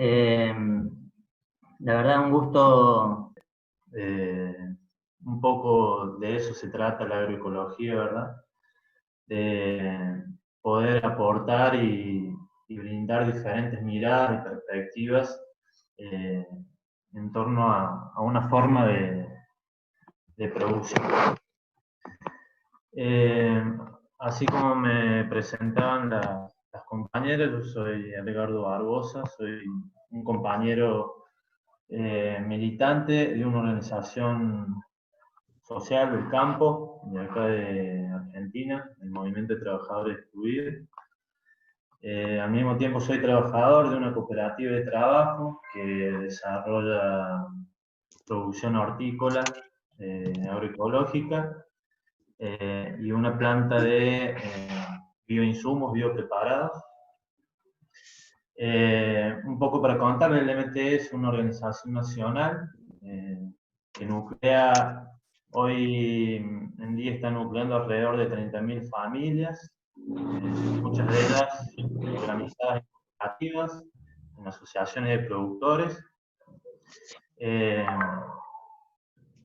Eh, la verdad, un gusto, un poco de eso se trata la agroecología, ¿verdad? De poder aportar y brindar diferentes miradas y perspectivas eh, en torno a una forma de producción. Eh, Así como me presentaban las compañeras, yo soy Edgardo Barbosa, soy un compañero militante de una organización social del campo, de acá de Argentina, el Movimiento de Trabajadores Excluidos. Al mismo tiempo soy trabajador de una cooperativa de trabajo que desarrolla producción hortícola agroecológica y una planta de bioinsumos biopreparados. Un poco para contarles, el MTE es una organización nacional que nuclea, hoy en día está nucleando alrededor de 30.000 familias, muchas de ellas organizadas en cooperativas, en asociaciones de productores, eh,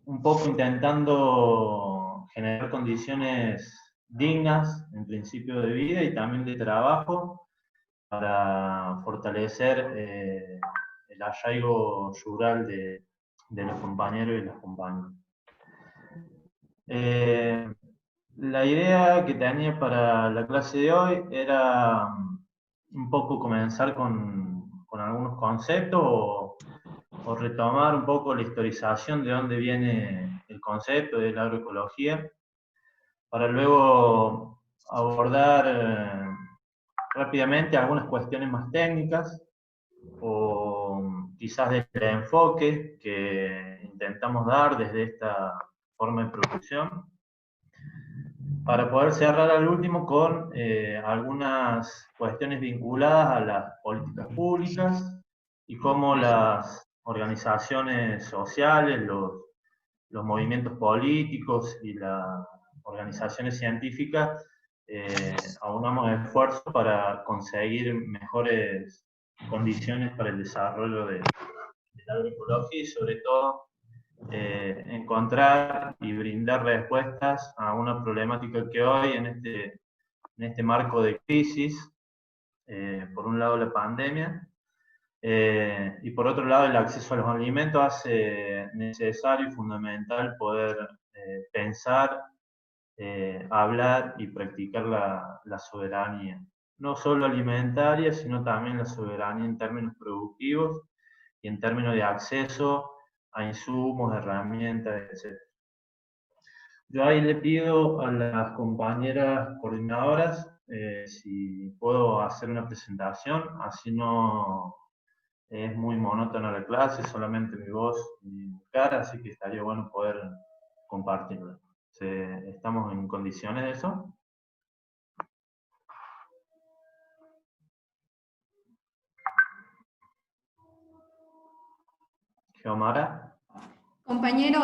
un poco intentando generar condiciones dignas, en principio de vida y también de trabajo, para fortalecer el arraigo rural de los compañeros y las compañeras. La idea que tenía para la clase de hoy era un poco comenzar con algunos conceptos o retomar un poco la historización de dónde viene el concepto de la agroecología, para luego abordar rápidamente algunas cuestiones más técnicas o quizás desde el enfoque que intentamos dar desde esta forma de producción, para poder cerrar al último con algunas cuestiones vinculadas a las políticas públicas y cómo las organizaciones sociales, los movimientos políticos y las organizaciones científicas aunamos esfuerzos para conseguir mejores condiciones para el desarrollo de la agroecología y sobre todo encontrar y brindar respuestas a una problemática que hoy en este marco de crisis, por un lado la pandemia, y por otro lado el acceso a los alimentos hace necesario y fundamental poder pensar, hablar y practicar la soberanía, no solo alimentaria, sino también la soberanía en términos productivos y en términos de acceso a insumos, herramientas, etc. Yo ahí le pido a las compañeras coordinadoras si puedo hacer una presentación, así no es muy monótona la clase, solamente mi voz y mi cara, así que estaría bueno poder compartirla. ¿Estamos en condiciones de eso? Geomara. Compañero,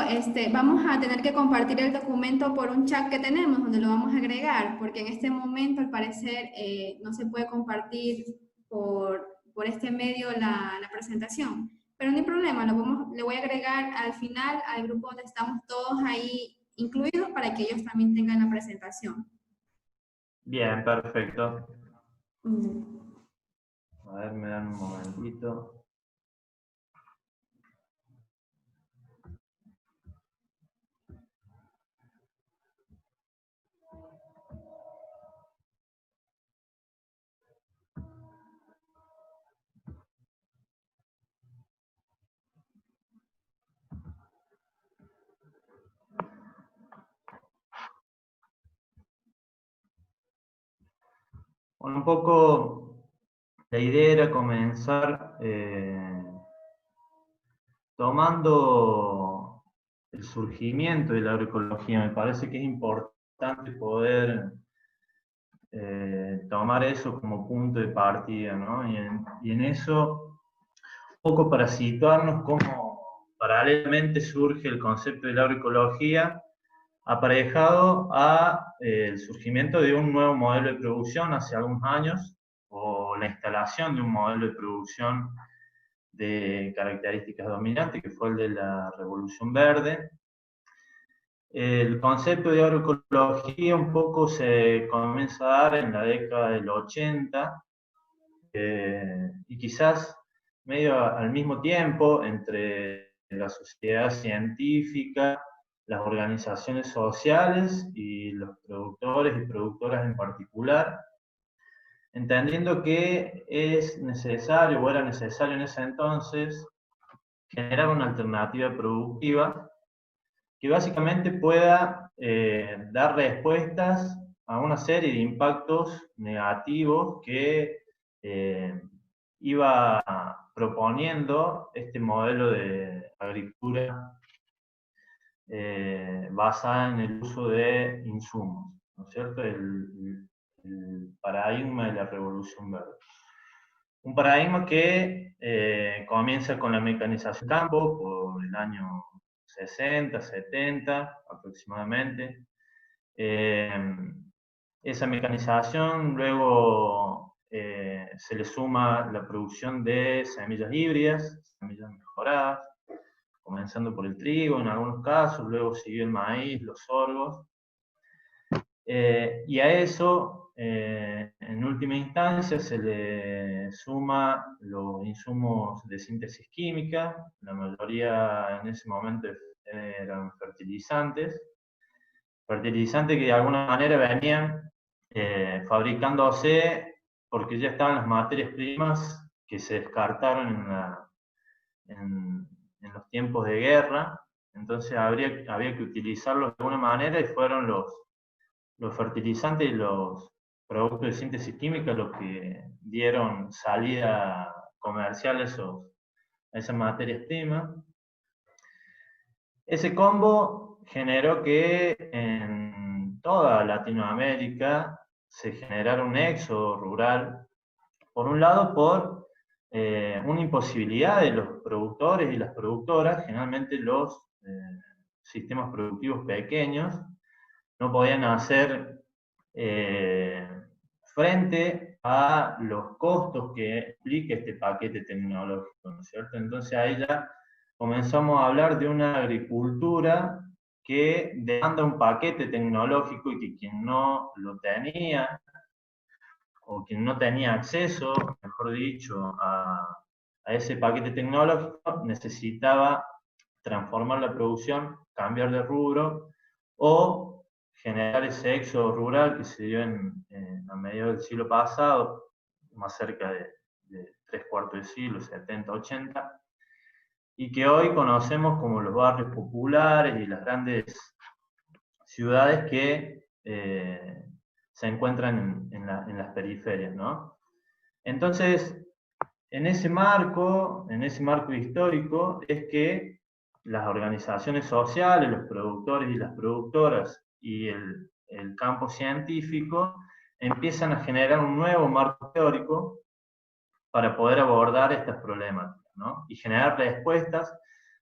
vamos a tener que compartir el documento por un chat que tenemos donde lo vamos a agregar, porque en este momento al parecer no se puede compartir por este medio la presentación. Pero no hay problema, le voy a agregar al final al grupo donde estamos todos ahí incluidos para que ellos también tengan la presentación. Bien, perfecto. Mm. A ver, me dan un momentito. Bueno, un poco la idea era comenzar tomando el surgimiento de la agroecología. Me parece que es importante poder tomar eso como punto de partida, ¿no? Y en eso, un poco para situarnos cómo paralelamente surge el concepto de la agroecología, aparejado a el surgimiento de un nuevo modelo de producción hace algunos años, o la instalación de un modelo de producción de características dominantes, que fue el de la Revolución Verde. El concepto de agroecología un poco se comienza a dar en la década del 80, y quizás medio al mismo tiempo entre la sociedad científica, las organizaciones sociales y los productores y productoras en particular, entendiendo que es necesario o era necesario en ese entonces generar una alternativa productiva que básicamente pueda dar respuestas a una serie de impactos negativos que iba proponiendo este modelo de agricultura basada en el uso de insumos, ¿no es cierto? El paradigma de la Revolución Verde. Un paradigma que comienza con la mecanización del campo por el año 60, 70 aproximadamente. Esa mecanización luego se le suma la producción de semillas híbridas, semillas mejoradas, comenzando por el trigo en algunos casos, luego siguió el maíz, los sorgos. Y a eso, en última instancia, se le suma los insumos de síntesis química, la mayoría en ese momento eran fertilizantes que de alguna manera venían fabricándose porque ya estaban las materias primas que se descartaron en los tiempos de guerra, entonces había que utilizarlos de alguna manera y fueron los fertilizantes y los productos de síntesis química los que dieron salida comercial a esas materias primas. Ese combo generó que en toda Latinoamérica se generara un éxodo rural, por un lado por una imposibilidad de los productores y las productoras, generalmente los sistemas productivos pequeños, no podían hacer frente a los costos que implica este paquete tecnológico, ¿no es cierto? Entonces ahí ya comenzamos a hablar de una agricultura que demanda un paquete tecnológico y que quien no lo tenía, o quien no tenía acceso, mejor dicho, a ese paquete tecnológico, necesitaba transformar la producción, cambiar de rubro, o generar ese éxodo rural que se dio a mediados del siglo pasado, más cerca de 3/4 del siglo, 70, 80, y que hoy conocemos como los barrios populares y las grandes ciudades que se encuentran en las periferias, ¿no? Entonces, en ese marco histórico, es que las organizaciones sociales, los productores y las productoras y el campo científico empiezan a generar un nuevo marco teórico para poder abordar estas problemáticas, ¿no? Y generar respuestas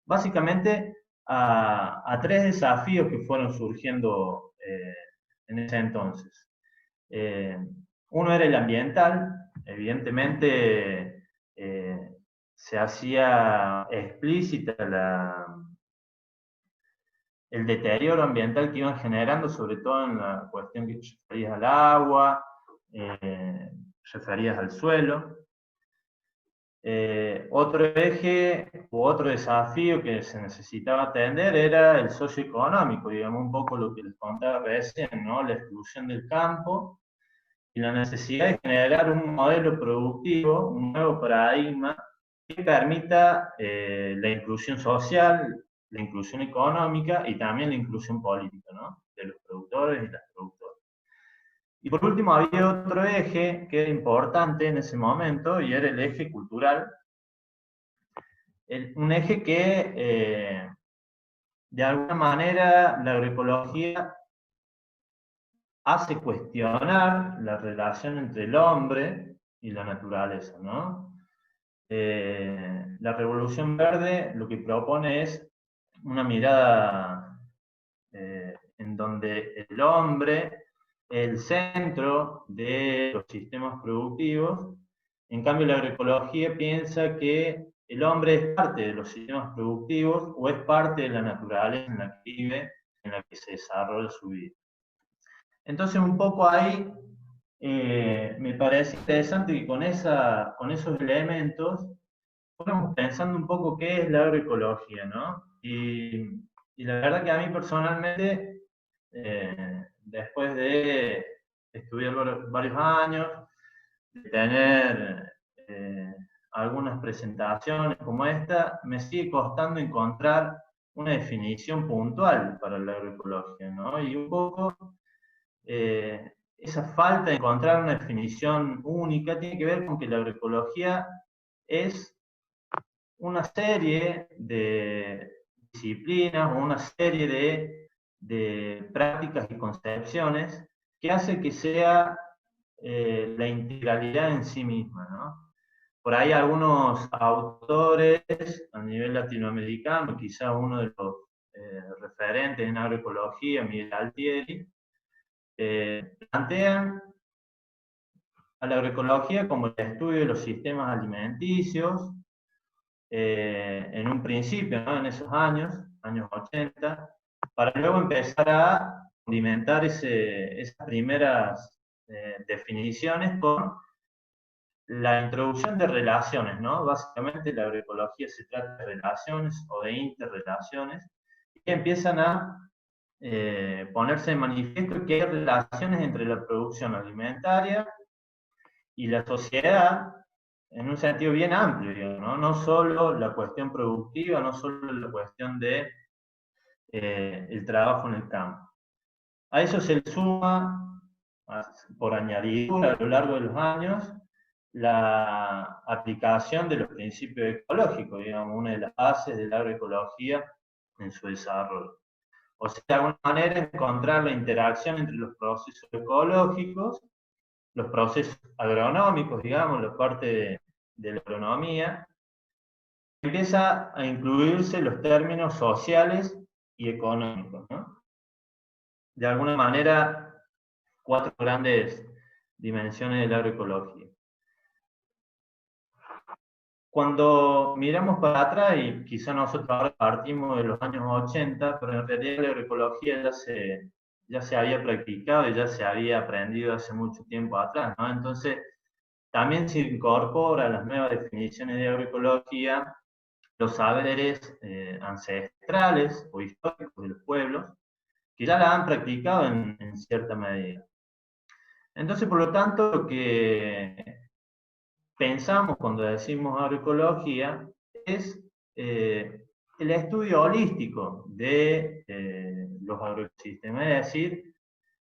básicamente a tres desafíos que fueron surgiendo en ese entonces. Uno era el ambiental, evidentemente se hacía explícita el deterioro ambiental que iban generando, sobre todo en la cuestión que referías al agua, referías al suelo. Otro eje u otro desafío que se necesitaba atender era el socioeconómico, digamos un poco lo que les contaba recién, ¿no? La exclusión del campo y la necesidad de generar un modelo productivo, un nuevo paradigma que permita la inclusión social, la inclusión económica y también la inclusión política, ¿no? De los productores y las productoras. Y por último había otro eje que era importante en ese momento y era el eje cultural, un eje que de alguna manera la agroecología hace cuestionar la relación entre el hombre y la naturaleza, ¿no? La Revolución Verde lo que propone es una mirada en donde el hombre es el centro de los sistemas productivos. En cambio, la agroecología piensa que el hombre es parte de los sistemas productivos o es parte de la naturaleza en la que vive, en la que se desarrolla su vida. Entonces, un poco ahí me parece interesante que con esos elementos fuéramos pensando un poco qué es la agroecología, ¿no? Y la verdad que a mí personalmente, después de estudiar varios años, de tener algunas presentaciones como esta, me sigue costando encontrar una definición puntual para la agroecología, ¿no? Y un poco esa falta de encontrar una definición única tiene que ver con que la agroecología es una serie de disciplinas o una serie de prácticas y concepciones que hace que sea la integralidad en sí misma, ¿no? Por ahí algunos autores a nivel latinoamericano, quizá uno de los referentes en agroecología, Miguel Altieri, plantean a la agroecología como el estudio de los sistemas alimenticios, en un principio, ¿no? En esos años 80, para luego empezar a condimentar esas primeras definiciones con la introducción de relaciones, ¿no? Básicamente la agroecología se trata de relaciones o de interrelaciones, y empiezan a ponerse de manifiesto que hay relaciones entre la producción alimentaria y la sociedad en un sentido bien amplio, digamos, ¿no? No solo la cuestión productiva, no solo la cuestión de el trabajo en el campo. A eso se le suma, por añadidura, a lo largo de los años, la aplicación de los principios ecológicos, digamos, una de las bases de la agroecología en su desarrollo. O sea, de alguna manera encontrar la interacción entre los procesos ecológicos, los procesos agronómicos, digamos, la parte de la agronomía, empieza a incluirse los términos sociales y económicos, ¿no? De alguna manera, 4 grandes dimensiones de la agroecología. Cuando miramos para atrás, y quizá nosotros ahora partimos de los años 80, pero en realidad la agroecología ya se había practicado y ya se había aprendido hace mucho tiempo atrás, ¿no? Entonces, también se incorpora a las nuevas definiciones de agroecología los saberes ancestrales o históricos de los pueblos, que ya la han practicado en cierta medida. Entonces, por lo tanto, lo que pensamos cuando decimos agroecología es el estudio holístico de los agroecosistemas, es decir,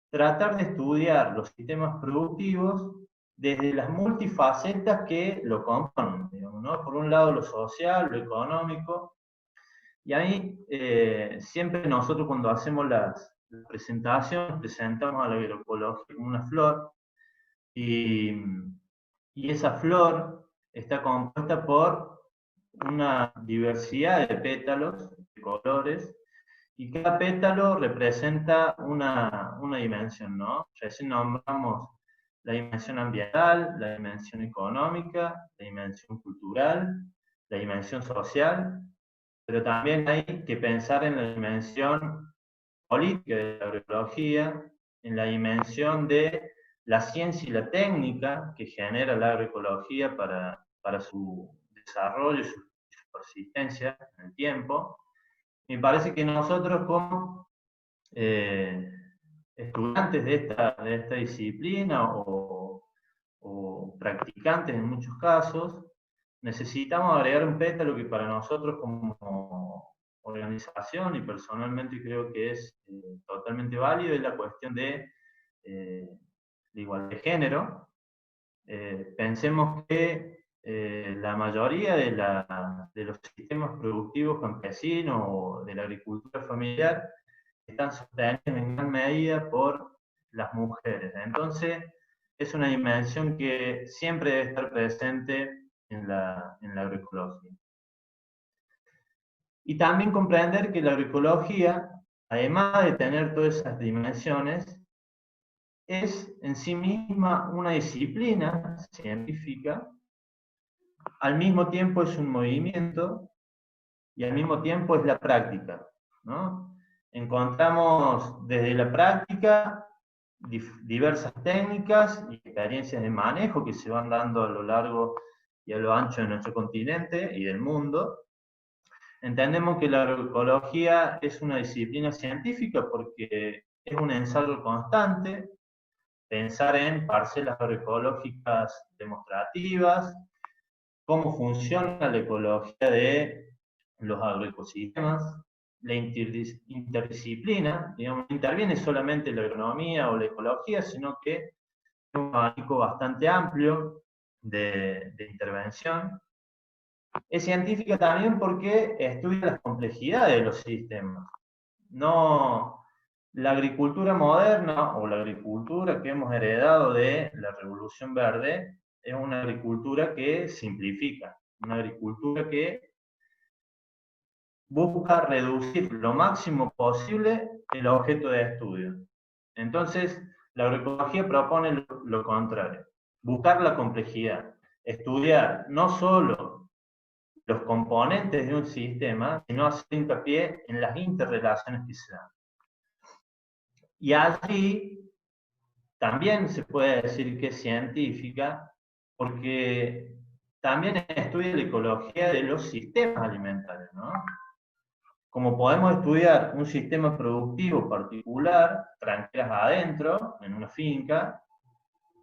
tratar de estudiar los sistemas productivos desde las multifacetas que lo componen, digamos, ¿no? Por un lado lo social, lo económico, y ahí siempre nosotros cuando hacemos las presentaciones presentamos a la agroecología como una flor, y esa flor está compuesta por una diversidad de pétalos, de colores, y cada pétalo representa una dimensión, ¿no? Recién nombramos la dimensión ambiental, la dimensión económica, la dimensión cultural, la dimensión social, pero también hay que pensar en la dimensión política de la agroecología, en la dimensión de la ciencia y la técnica que genera la agroecología para su desarrollo y su persistencia en el tiempo. Me parece que nosotros como estudiantes de esta disciplina o practicantes en muchos casos, necesitamos agregar un pétalo que para nosotros como organización y personalmente creo que es totalmente válido, es la cuestión de igualdad de género. Pensemos que la mayoría de los sistemas productivos campesinos o de la agricultura familiar están sostenidos en gran medida por las mujeres. Entonces, es una dimensión que siempre debe estar presente en la agroecología. Y también comprender que la agroecología, además de tener todas esas dimensiones, es en sí misma una disciplina científica al mismo tiempo es un movimiento y al mismo tiempo es la práctica, ¿no? Encontramos desde la práctica diversas técnicas y experiencias de manejo que se van dando a lo largo y a lo ancho de nuestro continente y del mundo. Entendemos que la agroecología es una disciplina científica porque es un ensayo constante, pensar en parcelas agroecológicas demostrativas, cómo funciona la ecología de los agroecosistemas, la interdisciplina, digamos, no interviene solamente la agronomía o la ecología, sino que es un abanico bastante amplio de intervención. Es científica también porque estudia las complejidades de los sistemas. No, la agricultura moderna o la agricultura que hemos heredado de la Revolución Verde es una agricultura que simplifica, una agricultura que busca reducir lo máximo posible el objeto de estudio. Entonces, la agroecología propone lo contrario, buscar la complejidad, estudiar no solo los componentes de un sistema, sino hacer hincapié en las interrelaciones que se dan. Y allí también se puede decir que es científica, porque también estudia la ecología de los sistemas alimentarios, ¿no? Como podemos estudiar un sistema productivo particular, tranqueras adentro, en una finca,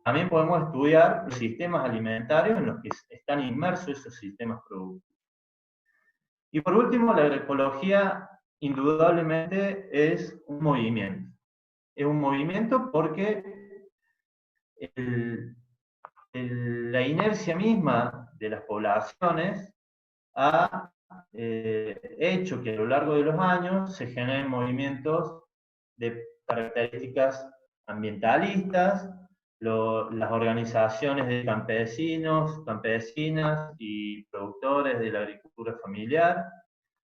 también podemos estudiar los sistemas alimentarios en los que están inmersos esos sistemas productivos. Y por último, la agroecología indudablemente es un movimiento. Es un movimiento porque la inercia misma de las poblaciones ha hecho que a lo largo de los años se generen movimientos de características ambientalistas, las organizaciones de campesinos, campesinas y productores de la agricultura familiar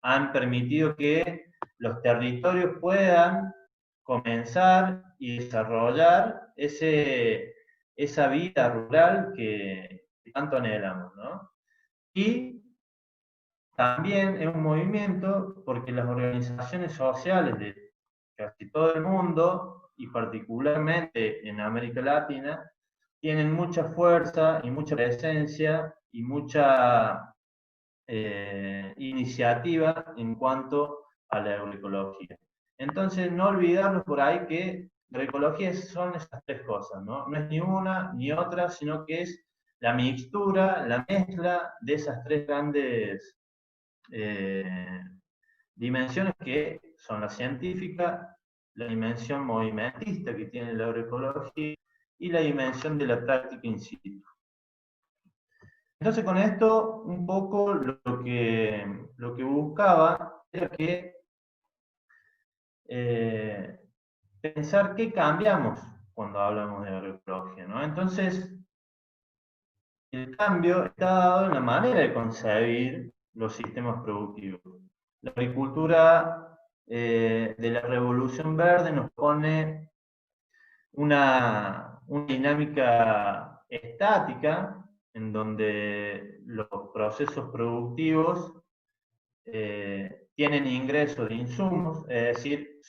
han permitido que los territorios puedan comenzar y desarrollar esa vida rural que tanto anhelamos, ¿no? Y también es un movimiento porque las organizaciones sociales de casi todo el mundo, y particularmente en América Latina, tienen mucha fuerza y mucha presencia y mucha iniciativa en cuanto a la agroecología. Entonces, no olvidarnos por ahí que la agroecología son esas tres cosas, ¿no? No es ni una ni otra, sino que es la mixtura, la mezcla de esas tres grandes eh, dimensiones que son la científica, la dimensión movimentista que tiene la agroecología y la dimensión de la práctica in situ. Entonces con esto un poco lo que buscaba era que pensar qué cambiamos cuando hablamos de agroecología, ¿no? Entonces el cambio está dado en la manera de concebir los sistemas productivos. La agricultura de la Revolución Verde nos pone una dinámica estática en donde los procesos productivos tienen ingreso de insumos, es decir,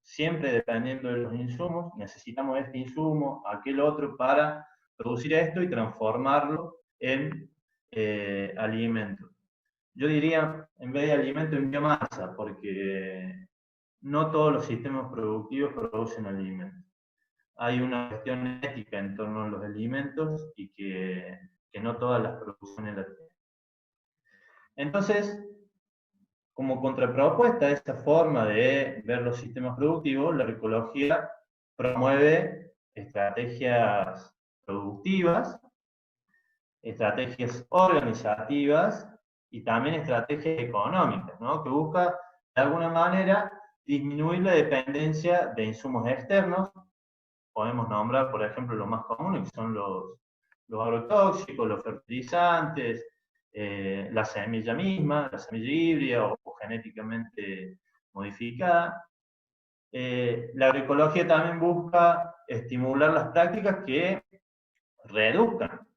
siempre dependiendo de los insumos, necesitamos este insumo, aquel otro para producir esto y transformarlo en alimento. Yo diría, en vez de alimento, en biomasa, porque no todos los sistemas productivos producen alimentos. Hay una cuestión ética en torno a los alimentos y que no todas las producciones las tienen. Entonces, como contrapropuesta a esta forma de ver los sistemas productivos, la agroecología promueve estrategias productivas, estrategias organizativas y también estrategias económicas, ¿no? Que busca de alguna manera disminuir la dependencia de insumos externos. Podemos nombrar, por ejemplo, los más comunes, que son los agrotóxicos, los fertilizantes, la semilla misma, la semilla híbrida o genéticamente modificada. La agroecología también busca estimular las prácticas que reduzcan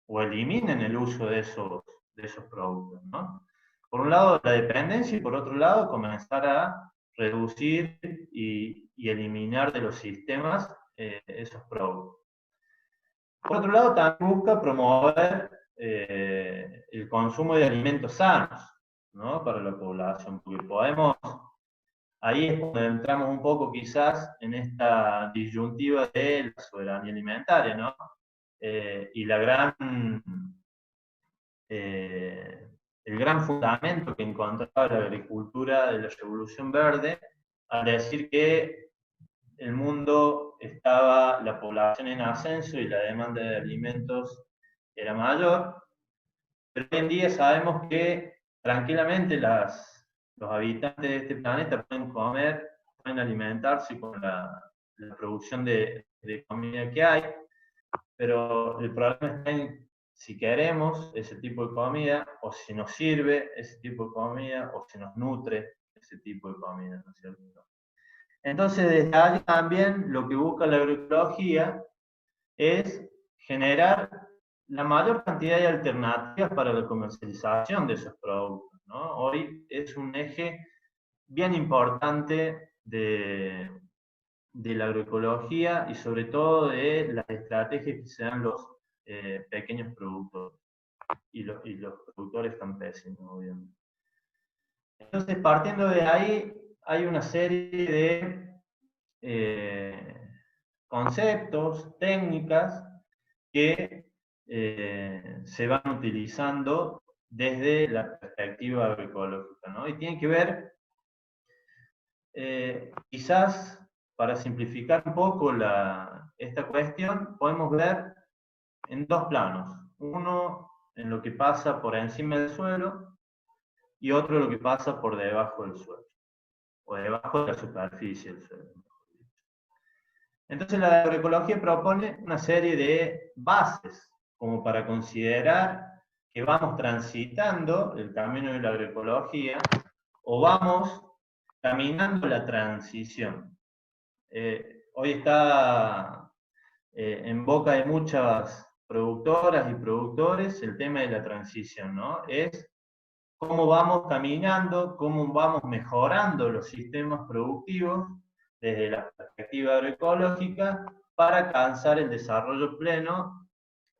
o eliminen el uso de esos productos, ¿no? Por un lado la dependencia y por otro lado comenzar a reducir y eliminar de los sistemas esos productos. Por otro lado, también busca promover el consumo de alimentos sanos, ¿no? Para la población, porque podemos, ahí es cuando entramos un poco quizás en esta disyuntiva de la soberanía alimentaria, ¿no? Y el gran fundamento que encontraba la agricultura de la Revolución Verde al decir que el mundo estaba, la población en ascenso y la demanda de alimentos era mayor, pero hoy en día sabemos que tranquilamente los habitantes de este planeta pueden comer, pueden alimentarse con la producción de comida que hay, pero el problema está en si queremos ese tipo de comida, o si nos sirve ese tipo de comida, o si nos nutre ese tipo de comida, ¿no es cierto? Entonces, desde ahí también lo que busca la agroecología es generar la mayor cantidad de alternativas para la comercialización de esos productos, ¿no? Hoy es un eje bien importante de la agroecología y sobre todo de las estrategias que se dan los pequeños productores y los productores campesinos, obviamente. Entonces, partiendo de ahí, hay una serie de conceptos, técnicas que se van utilizando desde la perspectiva agroecológica, ¿no? Y tiene que ver, quizás para simplificar un poco esta cuestión, podemos ver en dos planos. Uno en lo que pasa por encima del suelo y otro en lo que pasa por debajo del suelo, o debajo de la superficie del suelo. Entonces la agroecología propone una serie de bases como para considerar que vamos transitando el camino de la agroecología o vamos caminando la transición. Hoy está en boca de muchas productoras y productores el tema de la transición, ¿no? Es cómo vamos caminando, cómo vamos mejorando los sistemas productivos desde la perspectiva agroecológica para alcanzar el desarrollo pleno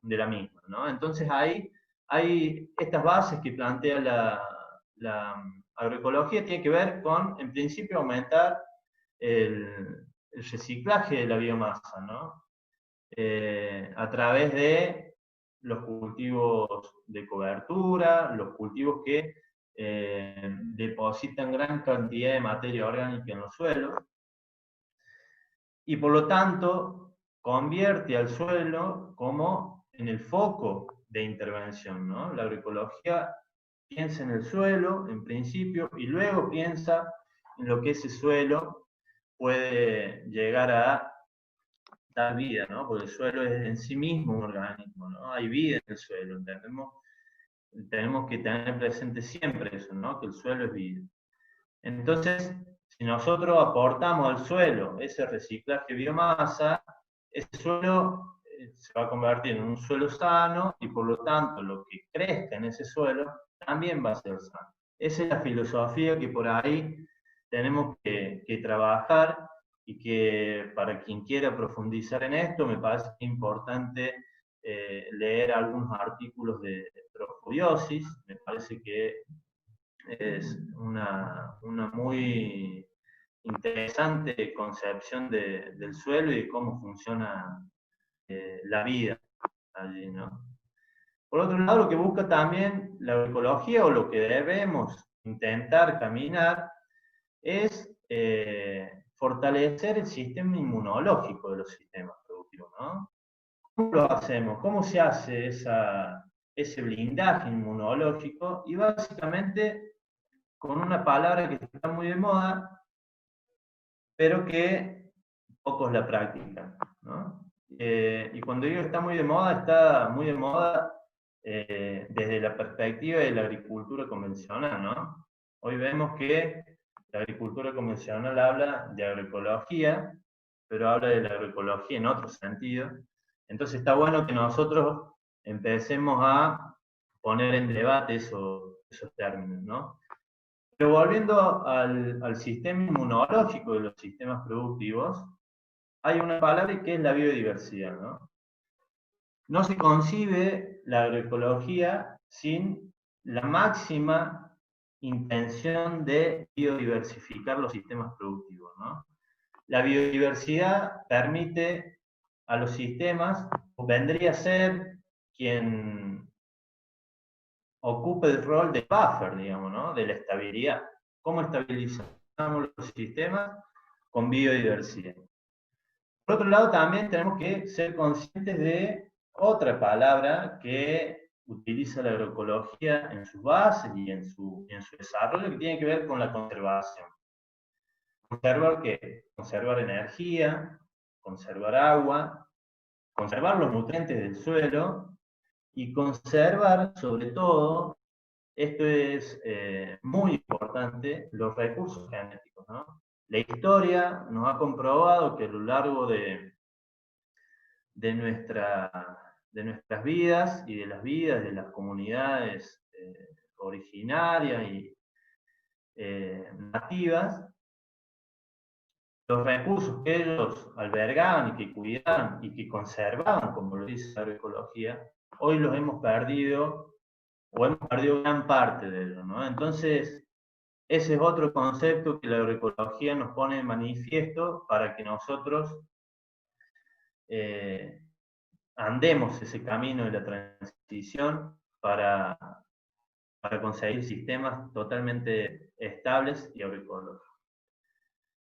de la misma, ¿no? Entonces ahí hay estas bases que plantea la agroecología, tiene que ver con, en principio, aumentar el reciclaje de la biomasa, ¿no? A través de los cultivos de cobertura, los cultivos que depositan gran cantidad de materia orgánica en los suelos, y por lo tanto convierte al suelo como en el foco de intervención, ¿no? La agroecología piensa en el suelo, en principio, y luego piensa en lo que ese suelo puede llegar a dar vida, ¿no? Porque el suelo es en sí mismo un organismo, ¿no? Hay vida en el suelo, ¿entendemos? Tenemos que tener presente siempre eso, ¿no? Que el suelo es vida. Entonces, si nosotros aportamos al suelo ese reciclaje de biomasa, ese suelo se va a convertir en un suelo sano y por lo tanto lo que crezca en ese suelo también va a ser sano. Esa es la filosofía que por ahí tenemos que trabajar y que para quien quiera profundizar en esto me parece importante leer algunos artículos de Profobiosis, me parece que es una muy interesante concepción del suelo y de cómo funciona la vida allí, ¿no? Por otro lado, lo que busca también la agroecología o lo que debemos intentar caminar es fortalecer el sistema inmunológico de los sistemas productivos, ¿no? ¿Cómo lo hacemos? ¿Cómo se hace ese blindaje inmunológico? Y básicamente con una palabra que está muy de moda, pero que pocos la practican, ¿no? Y cuando digo está muy de moda, está muy de moda desde la perspectiva de la agricultura convencional, ¿no? Hoy vemos que la agricultura convencional habla de agroecología, pero habla de la agroecología en otro sentido. Entonces está bueno que nosotros empecemos a poner en debate esos términos, ¿no? Pero volviendo al sistema inmunológico de los sistemas productivos, hay una palabra que es la biodiversidad, ¿no? No se concibe la agroecología sin la máxima intención de biodiversificar los sistemas productivos, ¿no? La biodiversidad permite a los sistemas, vendría a ser quien ocupe el rol de buffer, digamos, ¿no? De la estabilidad. ¿Cómo estabilizamos los sistemas? Con biodiversidad. Por otro lado, también tenemos que ser conscientes de otra palabra que utiliza la agroecología en sus bases y en su desarrollo, que tiene que ver con la conservación. ¿Conservar qué? Conservar energía, conservar agua, conservar los nutrientes del suelo y conservar, sobre todo, esto es muy importante, los recursos genéticos, ¿no? La historia nos ha comprobado que a lo largo de nuestras vidas y de las vidas de las comunidades originarias y nativas, los recursos que ellos albergaban y que cuidaban y que conservaban, como lo dice la agroecología, hoy los hemos perdido o hemos perdido gran parte de ellos, ¿no? Entonces, ese es otro concepto que la agroecología nos pone en manifiesto para que nosotros andemos ese camino de la transición para conseguir sistemas totalmente estables y agroecológicos.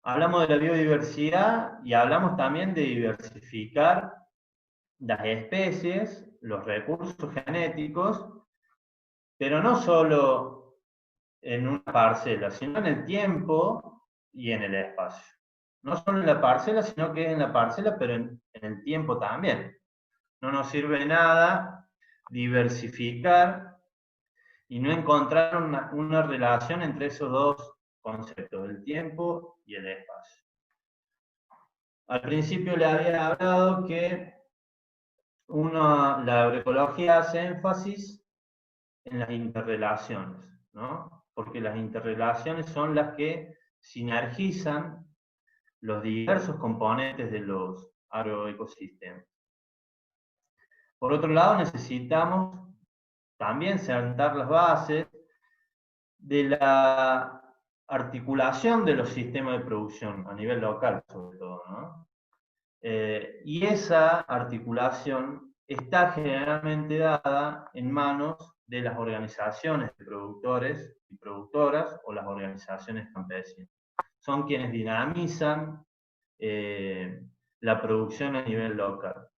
Hablamos de la biodiversidad y hablamos también de diversificar las especies, los recursos genéticos, pero no solo en una parcela, sino en el tiempo y en el espacio. No solo en la parcela, sino que es en la parcela, pero en el tiempo también. No nos sirve de nada diversificar y no encontrar una relación entre esos dos conceptos, el tiempo y el espacio. Al principio le había hablado que la agroecología hace énfasis en las interrelaciones, ¿no? Porque las interrelaciones son las que sinergizan los diversos componentes de los agroecosistemas. Por otro lado, necesitamos también sentar las bases de la articulación de los sistemas de producción a nivel local, sobre todo, ¿no? Y esa articulación está generalmente dada en manos de las organizaciones de productores y productoras o las organizaciones campesinas. Son quienes dinamizan la producción a nivel local.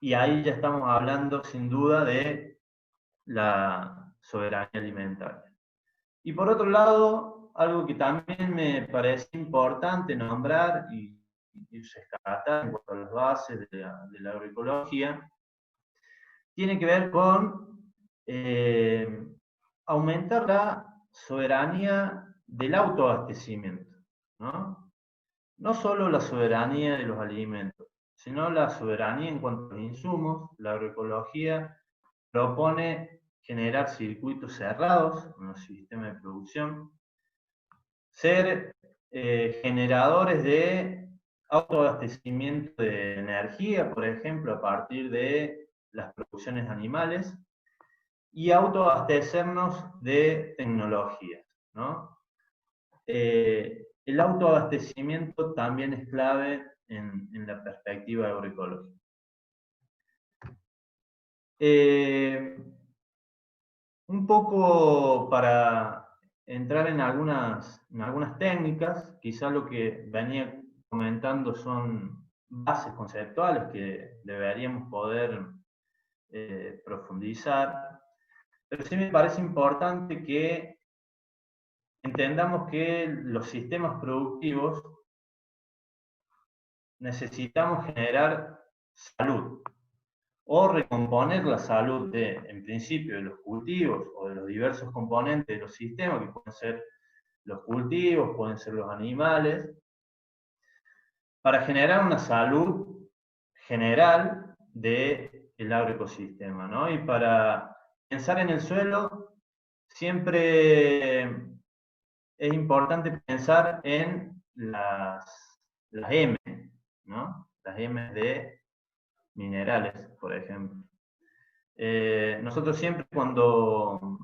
Y ahí ya estamos hablando sin duda de la soberanía alimentaria. Y por otro lado, algo que también me parece importante nombrar y rescatar en cuanto a las bases de la agroecología, tiene que ver con aumentar la soberanía del autoabastecimiento, ¿no? No solo la soberanía de los alimentos, sino la soberanía en cuanto a los insumos. La agroecología propone generar circuitos cerrados en los sistemas de producción, ser generadores de autoabastecimiento de energía, por ejemplo, a partir de las producciones animales, y autoabastecernos de tecnologías, ¿no? El autoabastecimiento también es clave en la perspectiva agroecológica. Un poco para entrar en algunas técnicas, quizá lo que venía comentando son bases conceptuales que deberíamos poder profundizar, pero sí me parece importante que entendamos que los sistemas productivos necesitamos generar salud o recomponer la salud en principio, de los cultivos o de los diversos componentes de los sistemas, que pueden ser los cultivos, pueden ser los animales, para generar una salud general de el agroecosistema, ¿no? Y para pensar en el suelo, siempre es importante pensar en las M, ¿no? Las M de minerales, por ejemplo. Nosotros siempre cuando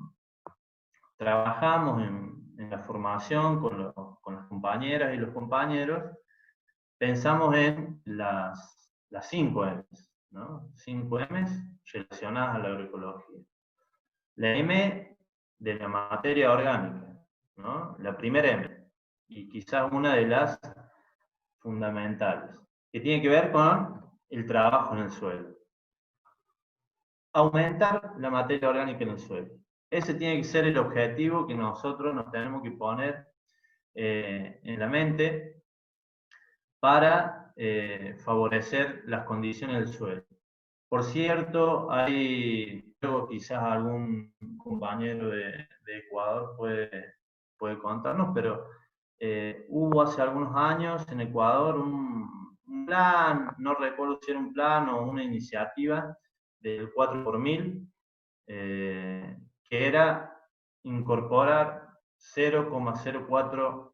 trabajamos en la formación con las compañeras y los compañeros, pensamos en las 5 M's, ¿no? 5 M's relacionadas a la agroecología. La M de la materia orgánica, ¿no? La primera M, y quizás una de las fundamentales, que tiene que ver con el trabajo en el suelo. Aumentar la materia orgánica en el suelo. Ese tiene que ser el objetivo que nosotros nos tenemos que poner en la mente para favorecer las condiciones del suelo. Por cierto, hay, luego quizás algún compañero de Ecuador puede contarnos, pero hubo hace algunos años en Ecuador un plan, no recuerdo si era un plan o una iniciativa del 4x1000, que era incorporar 0,04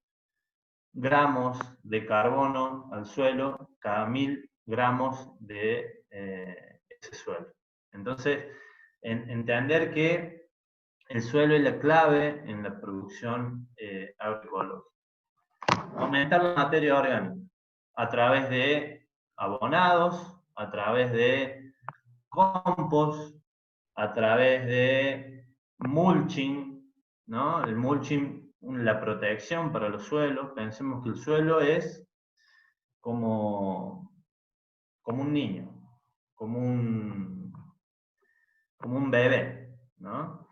gramos de carbono al suelo cada 1000 gramos de ese suelo. Entonces, entender que el suelo es la clave en la producción agroecológica. Aumentar la materia orgánica a través de abonados, a través de compost, a través de mulching, ¿no? El mulching, la protección para los suelos. Pensemos que el suelo es como un niño, como un bebé, ¿no?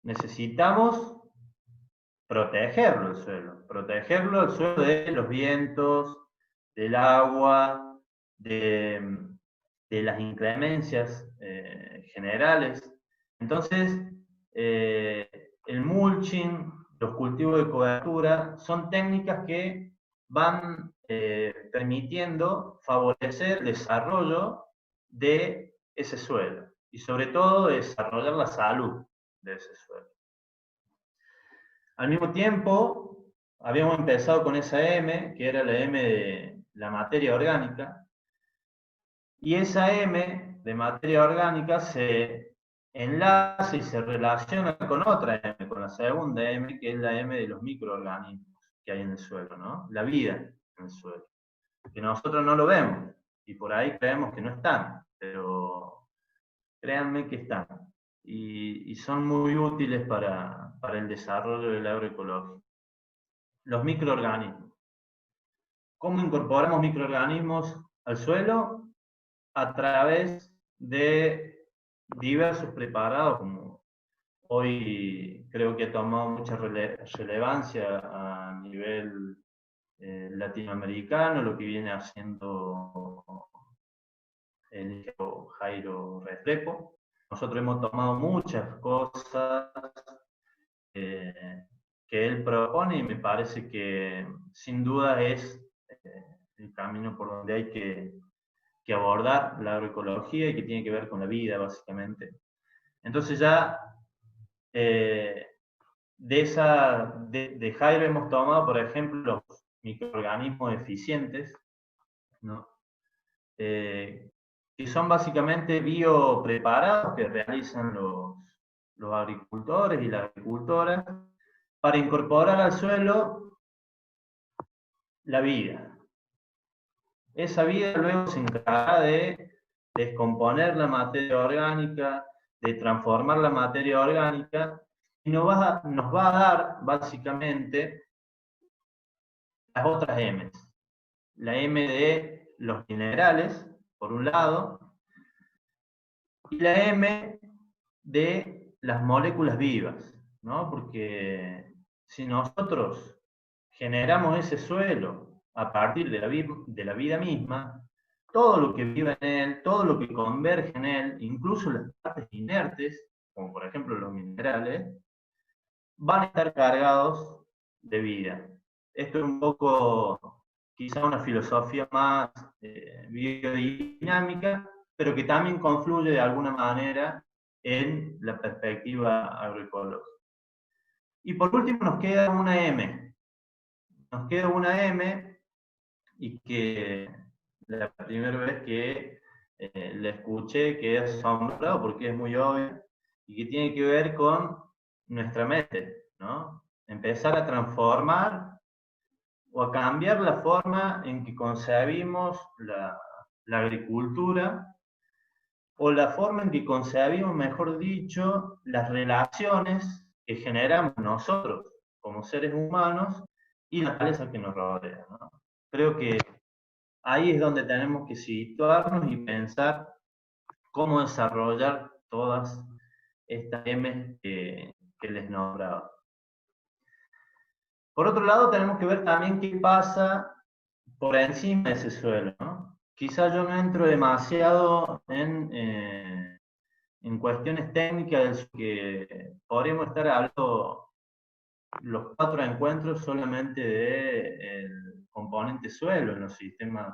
Necesitamos protegerlo el suelo de los vientos, del agua, de las inclemencias generales. Entonces, el mulching, los cultivos de cobertura, son técnicas que van permitiendo favorecer el desarrollo de ese suelo y sobre todo desarrollar la salud de ese suelo. Al mismo tiempo, habíamos empezado con esa M, que era la M de la materia orgánica, y esa M de materia orgánica se enlaza y se relaciona con otra M, con la segunda M, que es la M de los microorganismos que hay en el suelo, ¿no? La vida en el suelo, que nosotros no lo vemos, y por ahí creemos que no están, pero créanme que están, y son muy útiles para el desarrollo del agroecológico. Los microorganismos. ¿Cómo incorporamos microorganismos al suelo? A través de diversos preparados, como hoy creo que ha tomado mucha relevancia a nivel latinoamericano, lo que viene haciendo el Jairo Restrepo. Nosotros hemos tomado muchas cosas que él propone y me parece que sin duda es el camino por donde hay que abordar la agroecología y que tiene que ver con la vida, básicamente. Entonces ya de Jairo hemos tomado, por ejemplo, los microorganismos eficientes, ¿no? Que son básicamente biopreparados que realizan los agricultores y las agricultoras para incorporar al suelo la vida. Esa vida luego se encarga de descomponer la materia orgánica, de transformar la materia orgánica, y nos va a dar básicamente las otras M's. La M de los minerales, por un lado, y la M de las moléculas vivas, ¿no? Porque si nosotros generamos ese suelo a partir de la vida misma, todo lo que vive en él, todo lo que converge en él, incluso las partes inertes, como por ejemplo los minerales, van a estar cargados de vida. Esto es un poco, quizá una filosofía más biodinámica, pero que también confluye de alguna manera en la perspectiva agroecológica. Y por último nos queda una M. Nos queda una M y que la primera vez que la escuché quedé asombrado porque es muy obvio y que tiene que ver con nuestra mente, ¿no? Empezar a transformar o a cambiar la forma en que concebimos la agricultura o la forma en que concebimos, mejor dicho, las relaciones que generamos nosotros como seres humanos y la naturaleza que nos rodea, ¿no? Creo que ahí es donde tenemos que situarnos y pensar cómo desarrollar todas estas M que les nombraba. Por otro lado, tenemos que ver también qué pasa por encima de ese suelo, ¿no? Quizá yo no entro demasiado en cuestiones técnicas que podríamos estar hablando los 4 encuentros solamente del componente suelo en los sistemas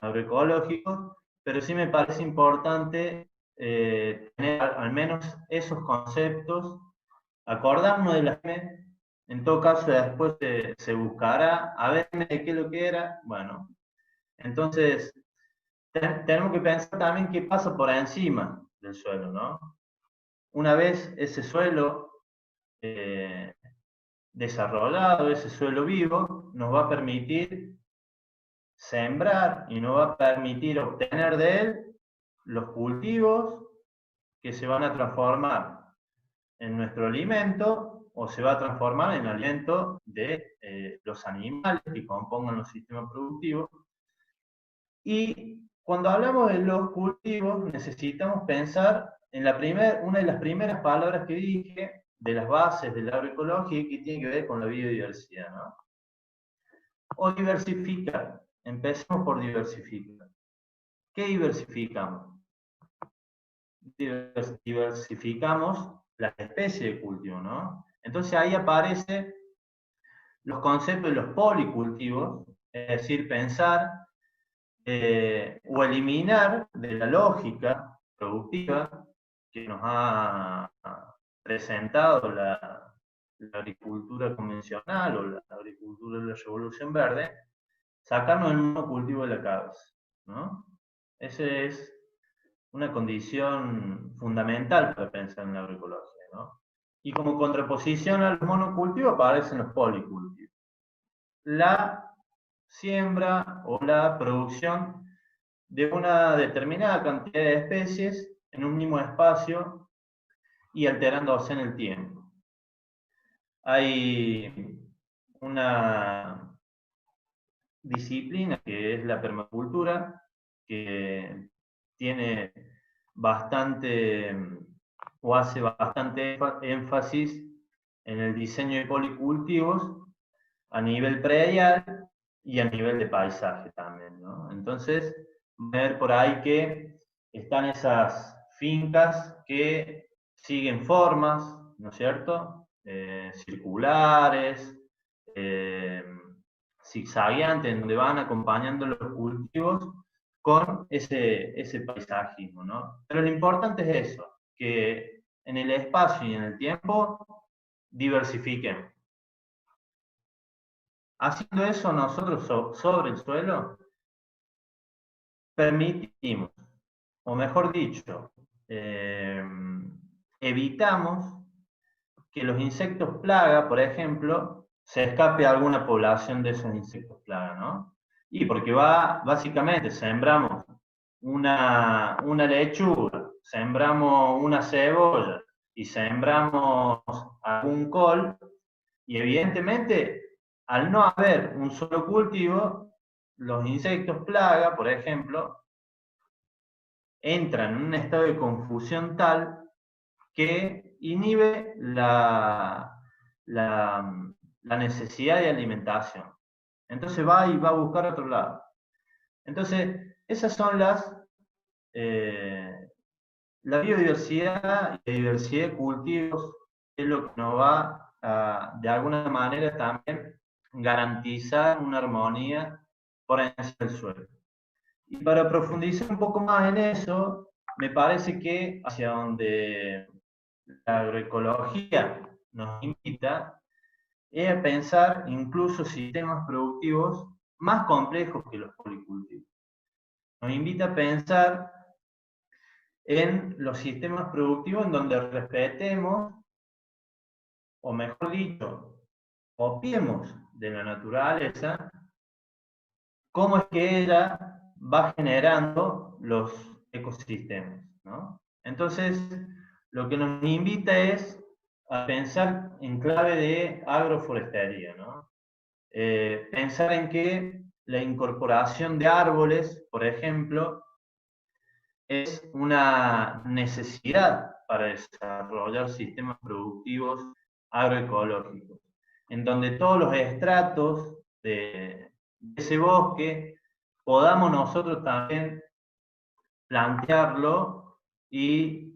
agroecológicos, pero sí me parece importante tener al menos esos conceptos, acordarnos de las M. En todo caso, después se buscará a ver de qué es lo que era. Bueno, entonces tenemos que pensar también qué pasa por encima del suelo, ¿no? Una vez ese suelo desarrollado, ese suelo vivo, nos va a permitir sembrar y nos va a permitir obtener de él los cultivos que se van a transformar en nuestro alimento o se va a transformar en alimento de los animales que compongan los sistemas productivos. Y cuando hablamos de los cultivos, necesitamos pensar en una de las primeras palabras que dije, de las bases de la agroecología, que tiene que ver con la biodiversidad, ¿no? O diversificar. Empecemos por diversificar. ¿Qué diversificamos? Diversificamos las especies de cultivo, ¿no? Entonces ahí aparecen los conceptos de los policultivos, es decir, pensar o eliminar de la lógica productiva que nos ha presentado la agricultura convencional o la agricultura de la Revolución Verde, sacarnos el monocultivo de la cabeza, ¿no? Esa es una condición fundamental para pensar en la agroecología, ¿no? Y como contraposición al monocultivo aparecen los policultivos. La siembra o la producción de una determinada cantidad de especies en un mismo espacio y alterándose en el tiempo. Hay una disciplina que es la permacultura, que tiene bastante o hace bastante énfasis en el diseño de policultivos a nivel predial y a nivel de paisaje también, ¿no? Entonces, ver por ahí que están esas fincas que siguen formas, ¿no es cierto? Circulares, zigzagueantes, en donde van acompañando los cultivos con ese paisajismo, ¿no? Pero lo importante es eso, que en el espacio y en el tiempo diversifiquen. Haciendo eso nosotros sobre el suelo permitimos, o mejor dicho, evitamos que los insectos plaga, por ejemplo, se escape a alguna población de esos insectos plaga, ¿no? Y porque básicamente sembramos una lechuga, sembramos una cebolla y sembramos algún col, y evidentemente, al no haber un solo cultivo, los insectos plaga, por ejemplo, entran en un estado de confusión tal que inhibe la necesidad de alimentación. Entonces va y va a buscar otro lado. Entonces, esas son la biodiversidad y la diversidad de cultivos, es lo que nos va a, de alguna manera también, garantizar una armonía por encima del suelo. Y para profundizar un poco más en eso, me parece que hacia donde la agroecología nos invita es a pensar incluso sistemas productivos más complejos que los policultivos. Nos invita a pensar en los sistemas productivos en donde respetemos, o mejor dicho, copiemos de la naturaleza cómo es que ella va generando los ecosistemas, ¿no? Entonces, lo que nos invita es a pensar en clave de agroforestería, ¿no? Pensar en que la incorporación de árboles, por ejemplo, es una necesidad para desarrollar sistemas productivos agroecológicos, en donde todos los estratos de ese bosque podamos nosotros también plantearlo y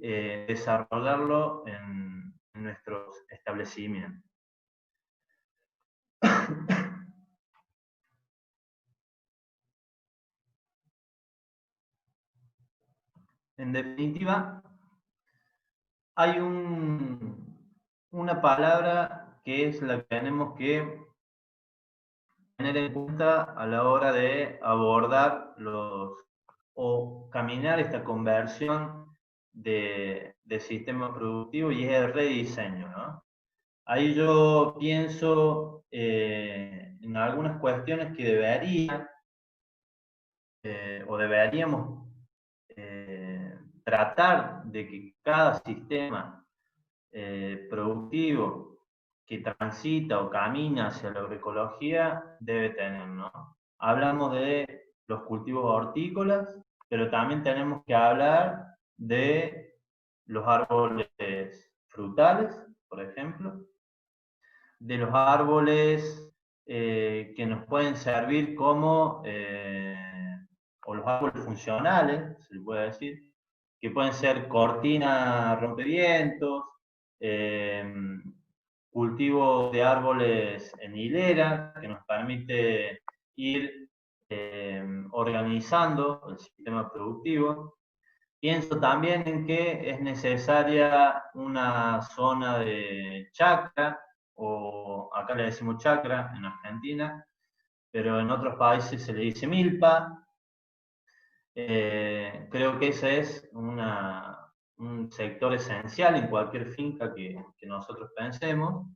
desarrollarlo en nuestros establecimientos. En definitiva, hay una palabra que es la que tenemos que tener en cuenta a la hora de abordar o caminar esta conversión de sistema productivo, y es el rediseño, ¿no? Ahí yo pienso en algunas cuestiones que o deberíamos tratar de que cada sistema productivo que transita o camina hacia la agroecología debe tener, ¿no? Hablamos de los cultivos hortícolas, pero también tenemos que hablar de los árboles frutales, por ejemplo, de los árboles que nos pueden servir como, o los árboles funcionales, se le puede decir, que pueden ser cortina rompevientos, cultivo de árboles en hilera, que nos permite ir organizando el sistema productivo. Pienso también en que es necesaria una zona de chacra, o acá le decimos chacra en Argentina, pero en otros países se le dice milpa. Creo que ese es un sector esencial en cualquier finca que nosotros pensemos.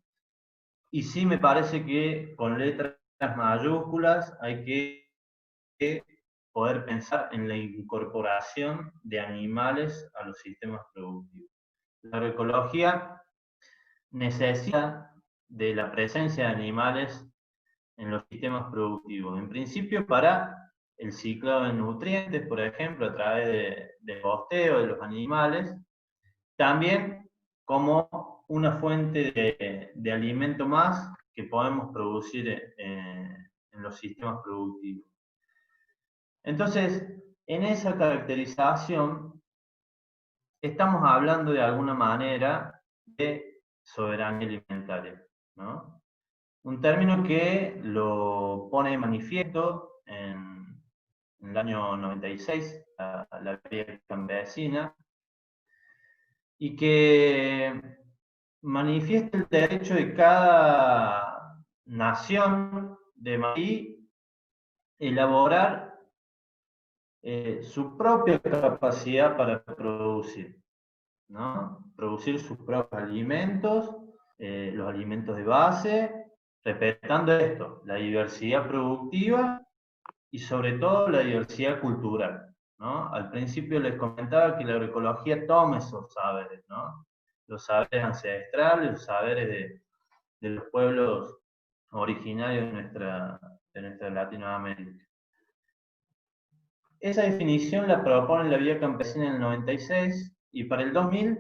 Y sí me parece que con letras mayúsculas hay que poder pensar en la incorporación de animales a los sistemas productivos. La agroecología necesita de la presencia de animales en los sistemas productivos. En principio para el ciclo de nutrientes, por ejemplo, a través del bosteo de los animales, también como una fuente de alimento más que podemos producir en los sistemas productivos. Entonces, en esa caracterización, estamos hablando de alguna manera de soberanía alimentaria, ¿no? Un término que lo pone de manifiesto en el año 96, la Vía Campesina, y que manifiesta el derecho de cada nación de elaborar su propia capacidad para producir, ¿no? Producir sus propios alimentos, los alimentos de base, respetando esto, la diversidad productiva y sobre todo la diversidad cultural, ¿no? Al principio les comentaba que la agroecología toma esos saberes, ¿no? Los saberes ancestrales, los saberes de los pueblos originarios de nuestra Latinoamérica. Esa definición la propone la Vía Campesina en el 96 y para el 2000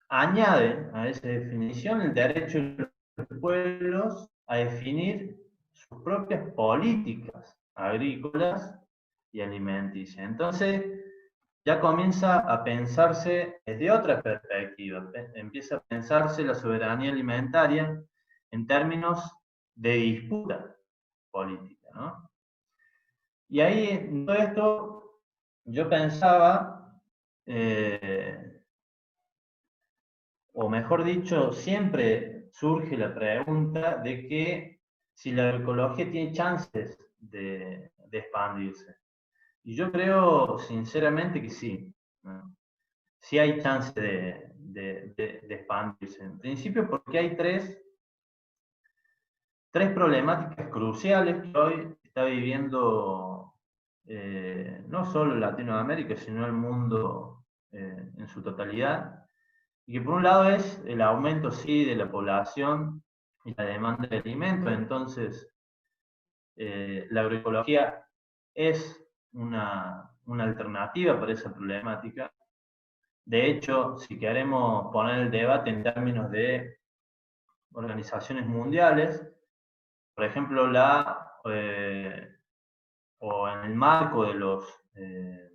añade a esa definición el derecho de los pueblos a definir sus propias políticas agrícolas y alimenticias. Entonces, ya comienza a pensarse desde otra perspectiva, empieza a pensarse la soberanía alimentaria en términos de disputa política, ¿no? Y ahí, en todo esto, yo pensaba, o mejor dicho, siempre surge la pregunta de que si la agroecología tiene chances de expandirse. Y yo creo sinceramente que sí, ¿no? Sí hay chance de expandirse. En principio porque hay tres problemáticas cruciales que hoy está viviendo no solo Latinoamérica, sino el mundo en su totalidad. Y que por un lado es el aumento, sí, de la población y la demanda de alimentos. Entonces, la agroecología es una alternativa para esa problemática. De hecho, si queremos poner el debate en términos de organizaciones mundiales, por ejemplo, o en el marco de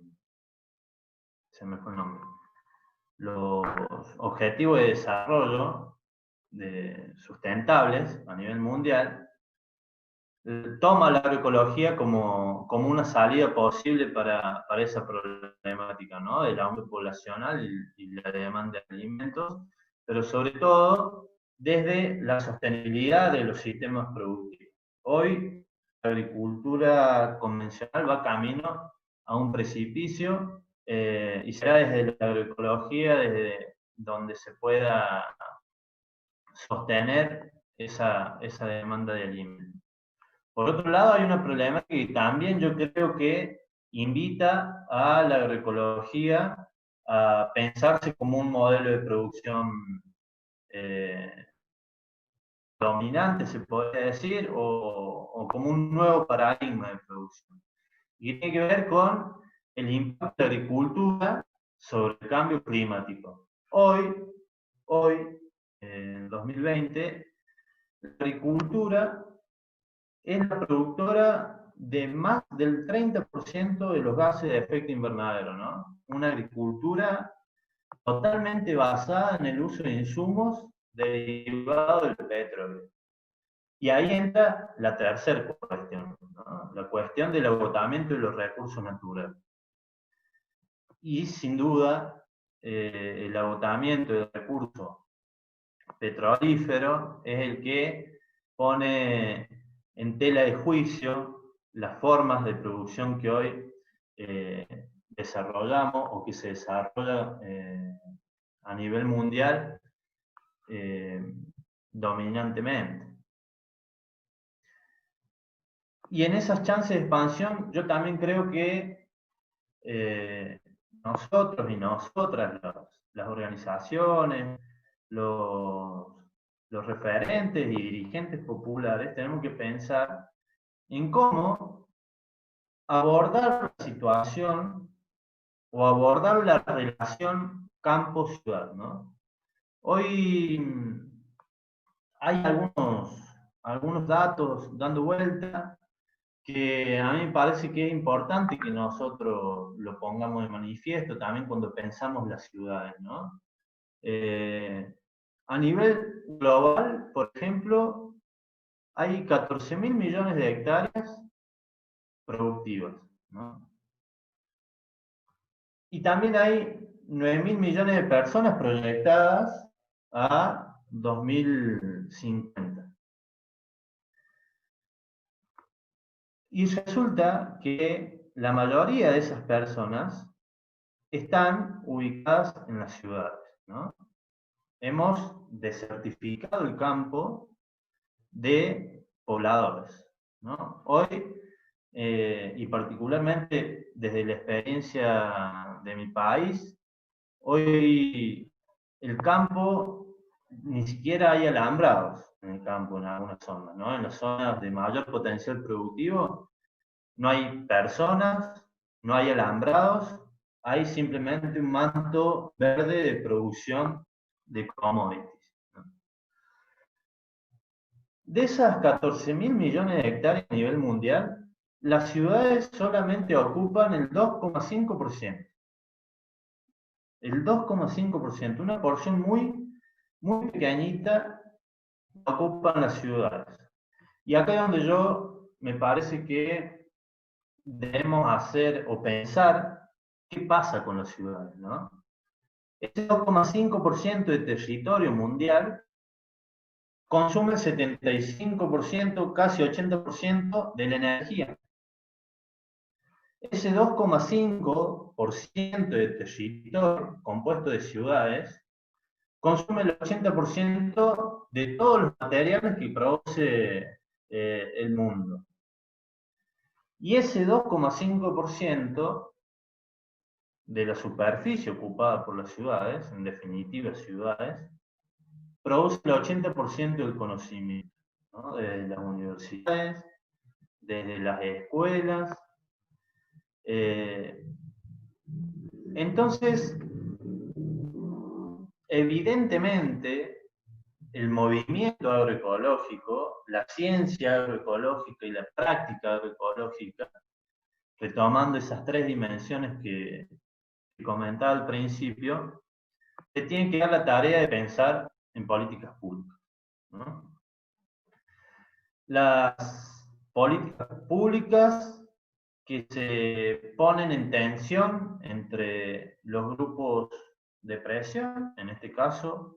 se me fue el nombre, los objetivos de desarrollo sustentables a nivel mundial, toma la agroecología como una salida posible para esa problemática, ¿no? Del aumento poblacional y la demanda de alimentos, pero sobre todo desde la sostenibilidad de los sistemas productivos. Hoy la agricultura convencional va camino a un precipicio y será desde la agroecología desde donde se pueda sostener esa demanda de alimentos. Por otro lado, hay una problemática que también yo creo que invita a la agroecología a pensarse como un modelo de producción eh, dominante, se podría decir, o como un nuevo paradigma de producción. Y tiene que ver con el impacto de la agricultura sobre el cambio climático. Hoy en 2020, la agricultura es la productora de más del 30% de los gases de efecto invernadero, ¿no? Una agricultura totalmente basada en el uso de insumos derivados del petróleo. Y ahí entra la tercera cuestión, ¿no? La cuestión del agotamiento de los recursos naturales. Y sin duda, el agotamiento del recurso petrolífero es el que pone en tela de juicio las formas de producción que hoy desarrollamos o que se desarrolla a nivel mundial dominantemente. Y en esas chances de expansión, yo también creo que nosotros y nosotras, las organizaciones, los, los referentes y dirigentes populares, tenemos que pensar en cómo abordar la situación o abordar la relación campo-ciudad, ¿no? Hoy hay algunos datos dando vuelta que a mí me parece que es importante que nosotros lo pongamos de manifiesto también cuando pensamos las ciudades, ¿no? A nivel global, por ejemplo, hay 14.000 millones de hectáreas productivas, ¿no? Y también hay 9.000 millones de personas proyectadas a 2050. Y resulta que la mayoría de esas personas están ubicadas en las ciudades, ¿no? Hemos desertificado el campo de pobladores, ¿no? Hoy, y particularmente desde la experiencia de mi país, hoy el campo, ni siquiera hay alambrados en el campo en algunas zonas, ¿no? En las zonas de mayor potencial productivo no hay personas, no hay alambrados, hay simplemente un manto verde de producción de commodities, ¿no? De esas 14.000 millones de hectáreas a nivel mundial, las ciudades solamente ocupan el 2,5%. El 2,5%, una porción muy pequeñita, ocupan las ciudades. Y acá es donde me parece que debemos hacer o pensar qué pasa con las ciudades, ¿no? Este 2,5% de territorio mundial consume el 75%, casi 80% de la energía. Ese 2,5% de territorio compuesto de ciudades consume el 80% de todos los materiales que produce el mundo. Y ese 2,5% de la superficie ocupada por las ciudades, en definitiva ciudades, produce el 80% del conocimiento, ¿no? Desde las universidades, desde las escuelas. Entonces, evidentemente, el movimiento agroecológico, la ciencia agroecológica y la práctica agroecológica, retomando esas tres dimensiones que comentaba al principio, se tiene que dar la tarea de pensar en políticas públicas, ¿no? Las políticas públicas que se ponen en tensión entre los grupos de presión, en este caso,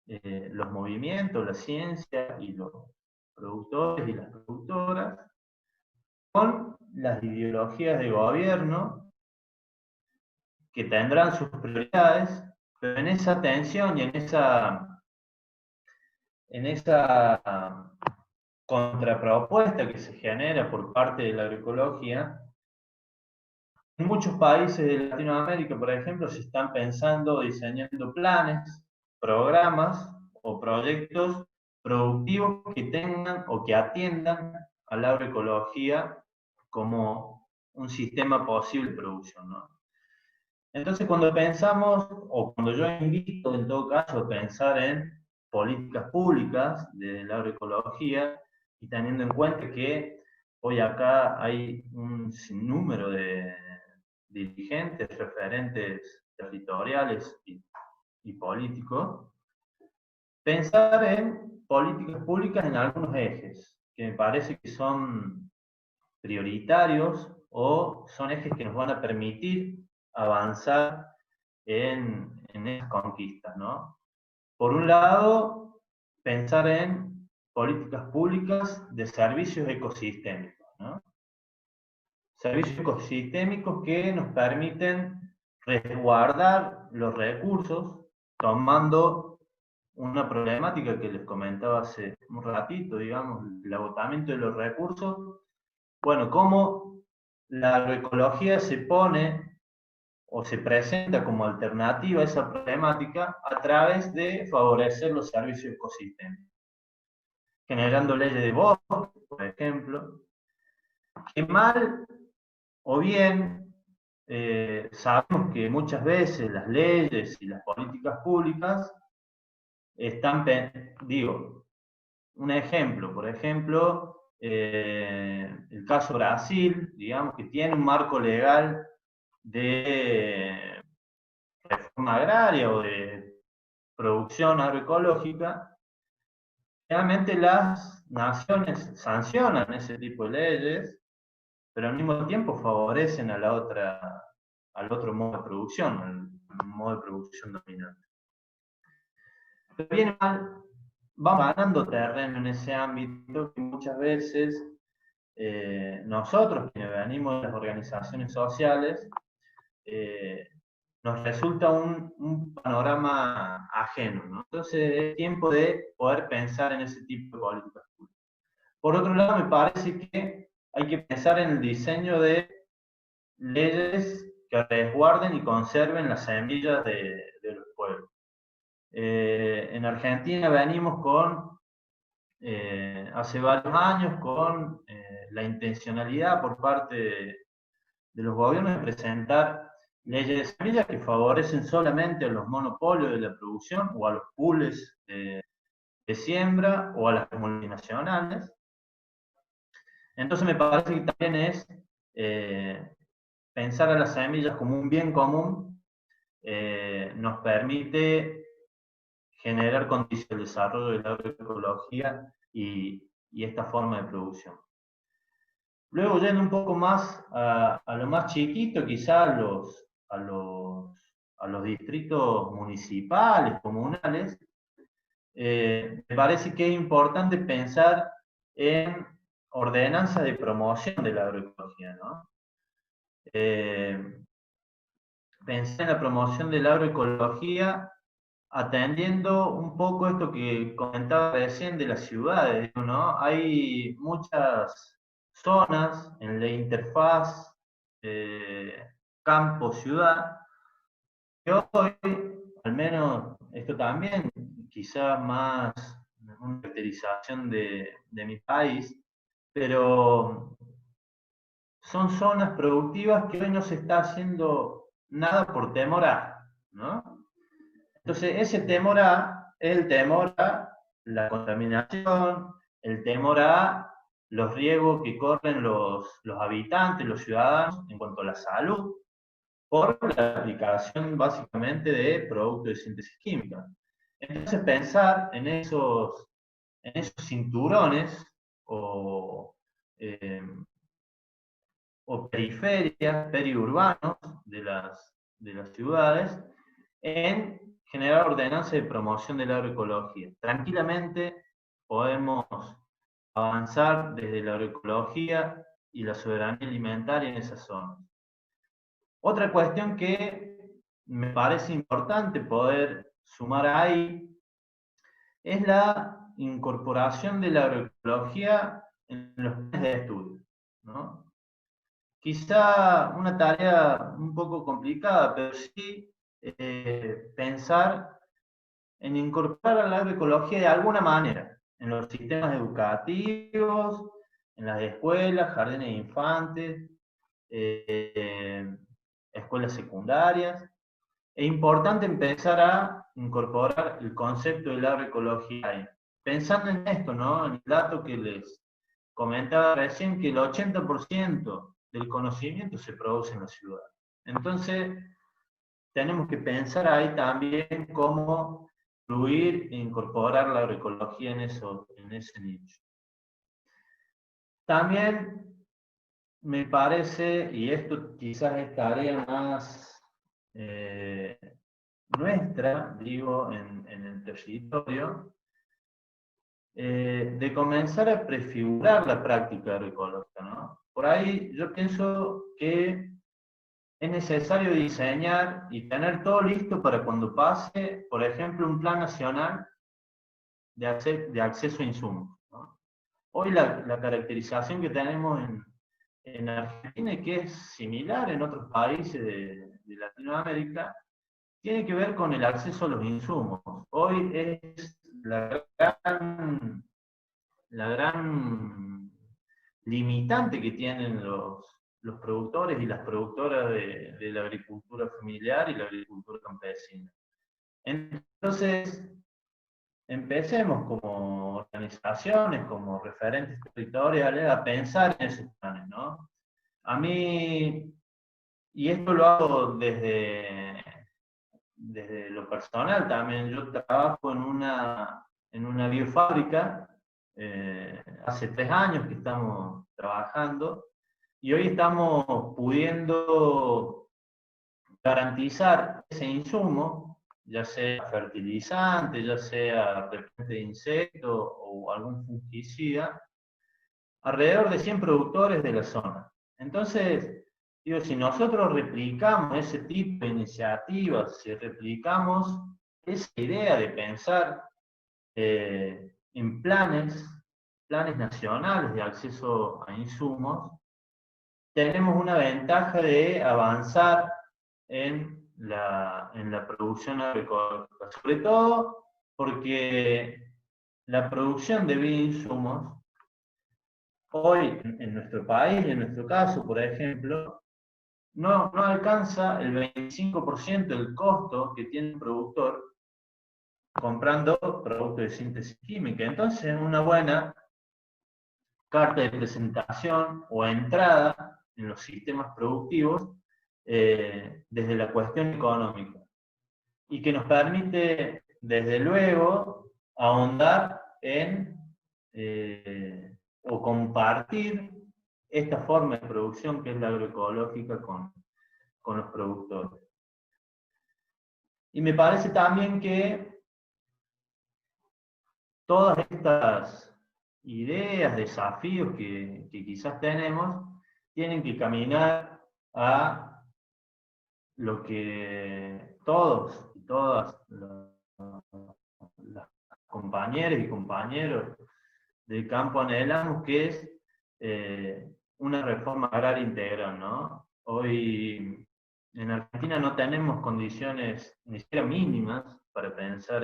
los movimientos, la ciencia y los productores y las productoras, con las ideologías de gobierno que tendrán sus prioridades, pero en esa tensión y en esa contrapropuesta que se genera por parte de la agroecología, en muchos países de Latinoamérica, por ejemplo, se están pensando, diseñando planes, programas o proyectos productivos que tengan o que atiendan a la agroecología como un sistema posible de producción, ¿no? Entonces, cuando pensamos, o cuando yo invito en todo caso a pensar en políticas públicas de la agroecología, y teniendo en cuenta que hoy acá hay un sinnúmero de dirigentes, referentes territoriales y políticos, pensar en políticas públicas en algunos ejes, que me parece que son prioritarios o son ejes que nos van a permitir avanzar en esas conquistas, ¿no? Por un lado, pensar en políticas públicas de servicios ecosistémicos, ¿no? Servicios ecosistémicos que nos permiten resguardar los recursos, tomando una problemática que les comentaba hace un ratito, digamos, el agotamiento de los recursos. Bueno, cómo la agroecología se pone o se presenta como alternativa a esa problemática a través de favorecer los servicios ecosistémicos, generando leyes de bosque, por ejemplo, que mal o bien sabemos que muchas veces las leyes y las políticas públicas están, digo, un ejemplo, por ejemplo, el caso Brasil, digamos que tiene un marco legal de reforma agraria o de producción agroecológica, realmente las naciones sancionan ese tipo de leyes, pero al mismo tiempo favorecen a al otro modo de producción, al modo de producción dominante. Pero bien mal, vamos ganando terreno en ese ámbito que muchas veces nosotros, que venimos de las organizaciones sociales, nos resulta un panorama ajeno, ¿no? Entonces es tiempo de poder pensar en ese tipo de políticas públicas. Por otro lado, me parece que hay que pensar en el diseño de leyes que resguarden y conserven las semillas de los pueblos. En Argentina venimos con, hace varios años, con la intencionalidad por parte de los gobiernos de presentar leyes de semillas que favorecen solamente a los monopolios de la producción o a los pools de siembra o a las multinacionales. Entonces me parece que también es pensar a las semillas como un bien común, nos permite generar condiciones de desarrollo de la agroecología y esta forma de producción. Luego, yendo un poco más a lo más chiquito, quizá a los distritos municipales, comunales, me parece que es importante pensar en ordenanzas de promoción de la agroecología, ¿no? Eh, Pensar en la promoción de la agroecología atendiendo un poco esto que comentaba recién de las ciudades, ¿no? Hay muchas zonas en la interfaz eh, campo-ciudad que hoy, al menos esto también, quizá más una caracterización de mi país, pero son zonas productivas que hoy no se está haciendo nada por temor a, ¿no? Entonces, ese temor a es el temor a la contaminación, el temor a los riesgos que corren los habitantes, los ciudadanos en cuanto a la salud, por la aplicación básicamente de productos de síntesis química. Entonces, pensar en esos cinturones o, eh, o periferias, periurbanos de las ciudades, en generar ordenanzas de promoción de la agroecología. Tranquilamente podemos avanzar desde la agroecología y la soberanía alimentaria en esas zonas. Otra cuestión que me parece importante poder sumar ahí es la incorporación de la agroecología en los planes de estudio, ¿no? Quizá una tarea un poco complicada, pero sí pensar en incorporar a la agroecología de alguna manera, en los sistemas educativos, en las escuelas, jardines de infantes, eh, escuelas secundarias. Es importante empezar a incorporar el concepto de la agroecología ahí. Pensando en esto, ¿no? En el dato que les comentaba recién, que el 80% del conocimiento se produce en la ciudad. Entonces, tenemos que pensar ahí también cómo incluir e incorporar la agroecología en ese nicho. También me parece, y esto quizás es tarea más eh, nuestra, digo, en el territorio, de comenzar a prefigurar la práctica agroecológica, ¿no? Por ahí yo pienso que es necesario diseñar y tener todo listo para cuando pase, por ejemplo, un plan nacional de acceso a insumos, ¿no? Hoy la caracterización que tenemos en Argentina, y que es similar en otros países de Latinoamérica, tiene que ver con el acceso a los insumos. Hoy es la gran limitante que tienen los productores y las productoras de la agricultura familiar y la agricultura campesina. Entonces, empecemos como organizaciones, como referentes territoriales, a pensar en esos planes, ¿no? A mí, y esto lo hago desde lo personal también, yo trabajo en una biofábrica, hace 3 años que estamos trabajando, y hoy estamos pudiendo garantizar ese insumo, ya sea fertilizante, ya sea repelente de insectos o algún fungicida, alrededor de 100 productores de la zona. Entonces, digo, si nosotros replicamos ese tipo de iniciativas, si replicamos esa idea de pensar en planes nacionales de acceso a insumos, tenemos una ventaja de avanzar en la producción agroecológica, sobre todo porque la producción de bioinsumos hoy en nuestro país, en nuestro caso, por ejemplo, no alcanza el 25% del costo que tiene el productor comprando productos de síntesis química. Entonces, es una buena carta de presentación o entrada en los sistemas productivos desde la cuestión económica y que nos permite, desde luego, ahondar en o compartir esta forma de producción que es la agroecológica con los productores. Y me parece también que todas estas ideas, desafíos que quizás tenemos, tienen que caminar a lo que todos y todas las compañeras y compañeros del campo anhelamos, que es una reforma agraria integral, ¿no? Hoy en Argentina no tenemos condiciones ni siquiera mínimas para pensar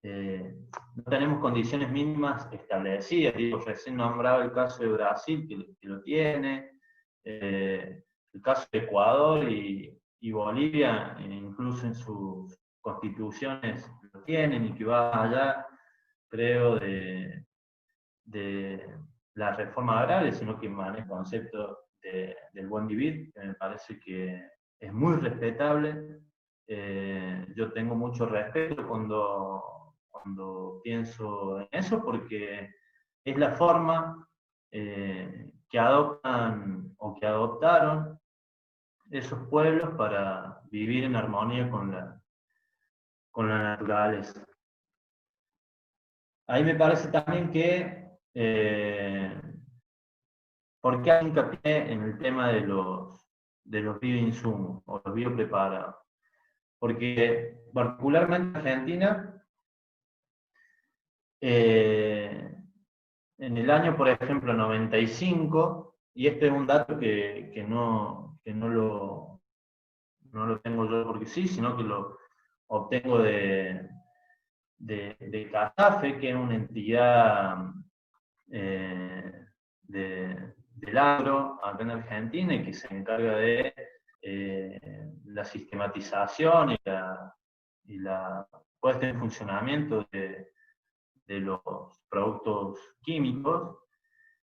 no tenemos condiciones mínimas establecidas. Digo, recién nombraba el caso de Brasil, que lo tiene, el caso de Ecuador y Bolivia, incluso en sus constituciones lo tienen, y que va allá, creo, de la reforma agraria, sino que maneja el concepto del buen vivir, que me parece que es muy respetable. Yo tengo mucho respeto cuando pienso en eso, porque es la forma que adoptan o que adoptaron esos pueblos para vivir en armonía con la naturaleza. Ahí me parece también que, ¿por qué hay hincapié en el tema de los bioinsumos o los biopreparados? Porque particularmente en Argentina, en el año, por ejemplo, 95, y este es un dato que no lo tengo yo porque sí, sino que lo obtengo de CASAFE, que es una entidad del agro acá en Argentina, y que se encarga de la sistematización y la puesta en funcionamiento de los productos químicos.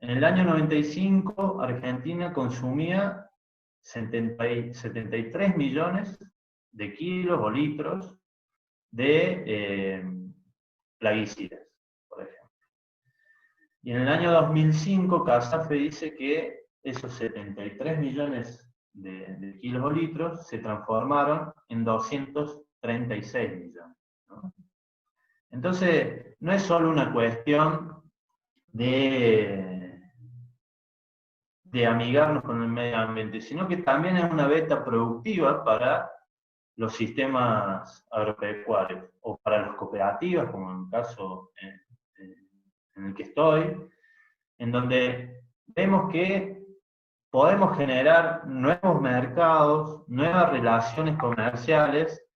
En el año 95, Argentina consumía 73 millones de kilos o litros de plaguicidas, por ejemplo. Y en el año 2005, CASAFE dice que esos 73 millones de kilos o litros se transformaron en 236 millones, ¿no? Entonces, no es solo una cuestión de amigarnos con el medio ambiente, sino que también es una beta productiva para los sistemas agropecuarios, o para las cooperativas, como en el caso en el que estoy, en donde vemos que podemos generar nuevos mercados, nuevas relaciones comerciales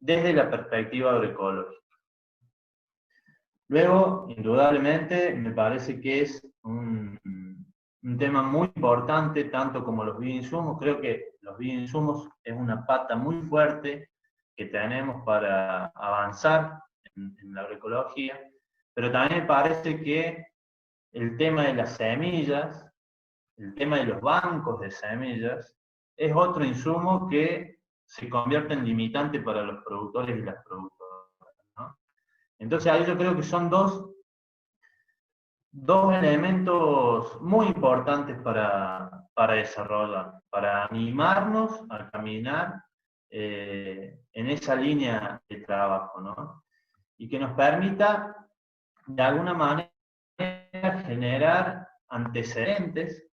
desde la perspectiva agroecológica. Luego, indudablemente, me parece que es un tema muy importante, tanto como los bioinsumos. Creo que los bioinsumos es una pata muy fuerte que tenemos para avanzar en la agroecología, pero también me parece que el tema de las semillas, el tema de los bancos de semillas, es otro insumo que se convierte en limitante para los productores y las productoras, ¿no? Entonces ahí yo creo que son dos elementos muy importantes para desarrollar, para animarnos a caminar en esa línea de trabajo, ¿no? Y que nos permita, de alguna manera, generar antecedentes.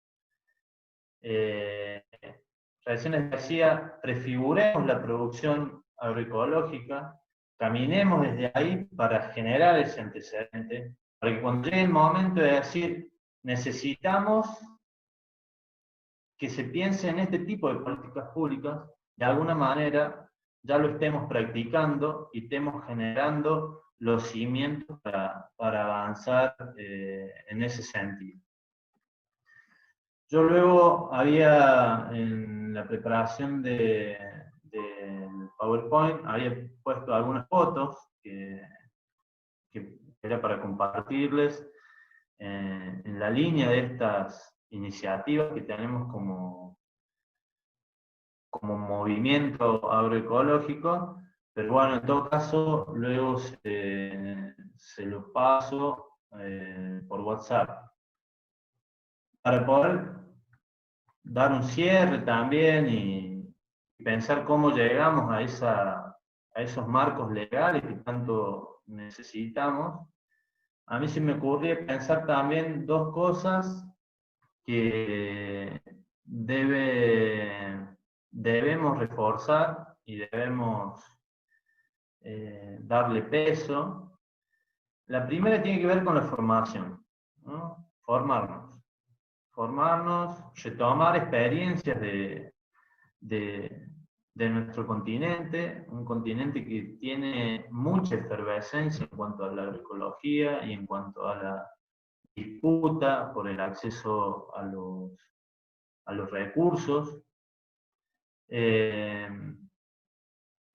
Recién les decía, prefiguremos la producción agroecológica, caminemos desde ahí para generar ese antecedente, para que cuando llegue el momento de decir, necesitamos que se piense en este tipo de políticas públicas, de alguna manera ya lo estemos practicando y estemos generando los cimientos para avanzar en ese sentido. Yo luego había, en la preparación del PowerPoint, había puesto algunas fotos que era para compartirles en la línea de estas iniciativas que tenemos como movimiento agroecológico, pero bueno, en todo caso, luego se los paso por WhatsApp. para poder dar un cierre también y pensar cómo llegamos a esos marcos legales que tanto necesitamos, a mí se me ocurría pensar también dos cosas que debemos reforzar y debemos darle peso. La primera tiene que ver con la formación, ¿no? Formarnos, retomar experiencias de nuestro continente, un continente que tiene mucha efervescencia en cuanto a la agroecología y en cuanto a la disputa por el acceso a los recursos.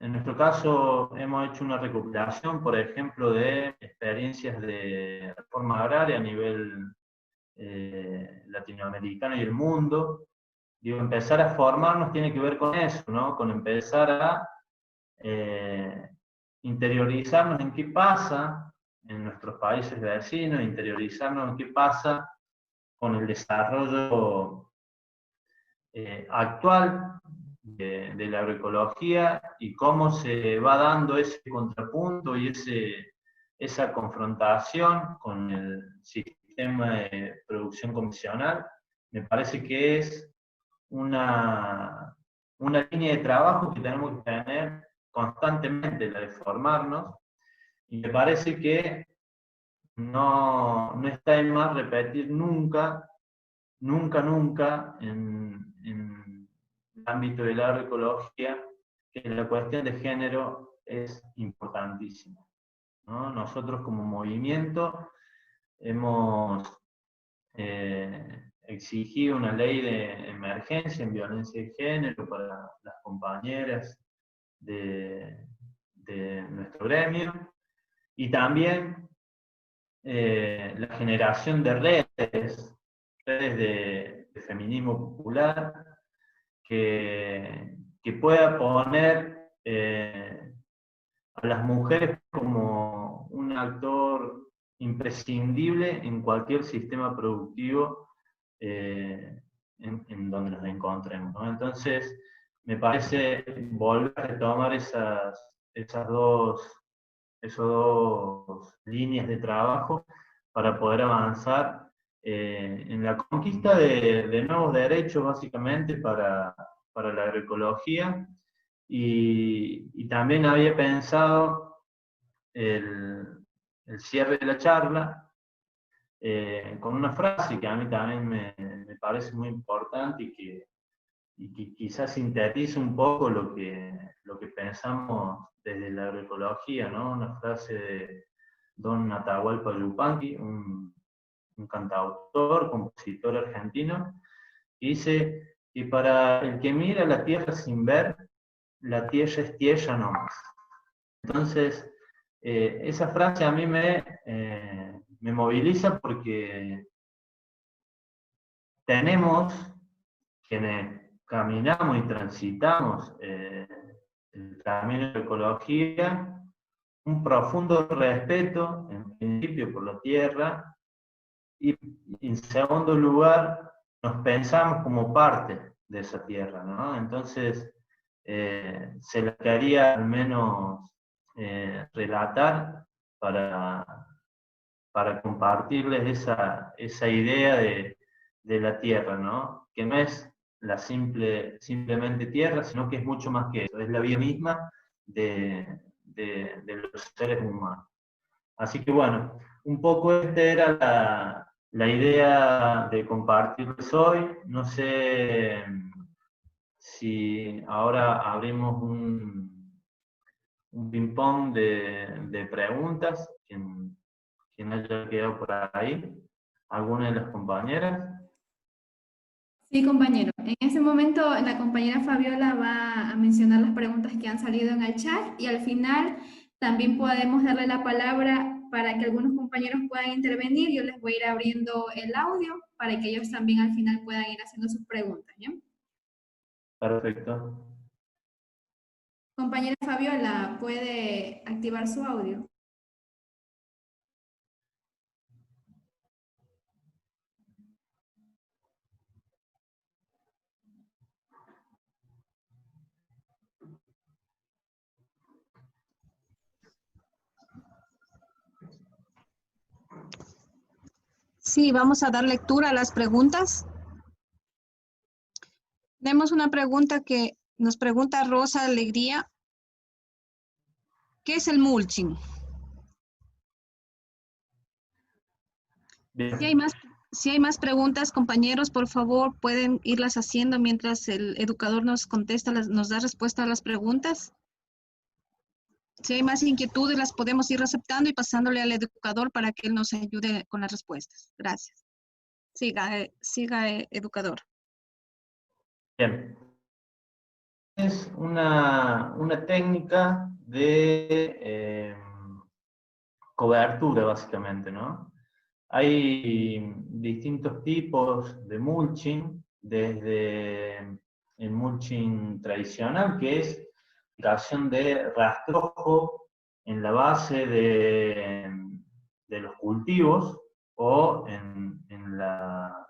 En nuestro caso hemos hecho una recopilación, por ejemplo, de experiencias de reforma agraria a nivel latinoamericano y el mundo. Digo, empezar a formarnos tiene que ver con eso, ¿no? Con empezar a interiorizarnos en qué pasa en nuestros países vecinos, interiorizarnos en qué pasa con el desarrollo actual de la agroecología y cómo se va dando ese contrapunto y esa confrontación con el sistema de producción convencional. Me parece que es una línea de trabajo que tenemos que tener constantemente, la de formarnos, y me parece que no está de más repetir nunca, en el ámbito de la agroecología, que la cuestión de género es importantísima, ¿no? Nosotros como movimiento hemos exigido una ley de emergencia en violencia de género para las compañeras de nuestro gremio, y también la generación de redes de feminismo popular que pueda poner a las mujeres como un actor imprescindible en cualquier sistema productivo en donde nos encontremos, ¿no? Entonces, me parece volver a retomar esas dos líneas de trabajo para poder avanzar en la conquista de nuevos derechos, básicamente, para la agroecología. Y también había pensado el cierre de la charla con una frase que a mí también me parece muy importante y que quizás sintetiza un poco lo que pensamos desde la agroecología, ¿no? Una frase de don Atahualpa Yupanqui, un cantautor, compositor argentino, que dice que para el que mira la tierra sin ver, la tierra es tierra nomás. Entonces, esa frase a mí me moviliza porque tenemos, quienes caminamos y transitamos el camino de la ecología, un profundo respeto, en principio, por la tierra, y en segundo lugar, nos pensamos como parte de esa tierra, ¿no? Entonces, se la quería al menos relatar para compartirles esa idea de la tierra, ¿no? Que no es simplemente tierra, sino que es mucho más que eso, es la vida misma de los seres humanos. Así que bueno, un poco esta era la idea de compartirles hoy. No sé si ahora abrimos un ping-pong de preguntas, quien haya quedado por ahí, alguna de las compañeras. Sí, compañero. En ese momento la compañera Fabiola va a mencionar las preguntas que han salido en el chat y al final también podemos darle la palabra para que algunos compañeros puedan intervenir. Yo les voy a ir abriendo el audio para que ellos también al final puedan ir haciendo sus preguntas, ¿ya? Perfecto. Compañera Fabiola, ¿puede activar su audio? Sí, vamos a dar lectura a las preguntas. Tenemos una pregunta que nos pregunta Rosa Alegría. ¿Qué es el mulching? Bien. Si hay más preguntas, compañeros, por favor, pueden irlas haciendo mientras el educador nos contesta, nos da respuesta a las preguntas. Si hay más inquietudes, las podemos ir aceptando y pasándole al educador para que él nos ayude con las respuestas. Gracias. Siga, educador. Bien. Es una técnica de cobertura, básicamente, ¿no? Hay distintos tipos de mulching, desde el mulching tradicional, que es creación de rastrojo en la base de los cultivos o en la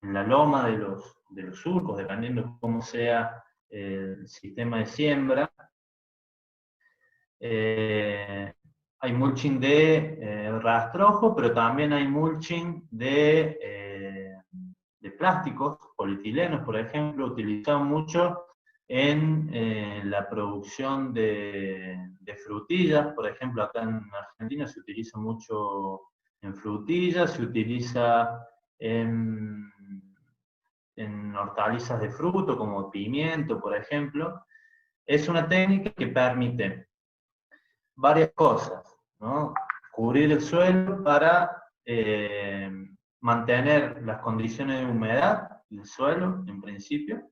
loma de los surcos, dependiendo de cómo sea el sistema de siembra. Hay mulching de rastrojo, pero también hay mulching de plásticos, polietileno, por ejemplo, utilizado mucho en la producción de frutillas. Por ejemplo, acá en Argentina se utiliza mucho en frutillas, se utiliza en hortalizas de fruto, como pimiento, por ejemplo. Es una técnica que permite varias cosas, ¿no? Cubrir el suelo para mantener las condiciones de humedad del suelo, en principio.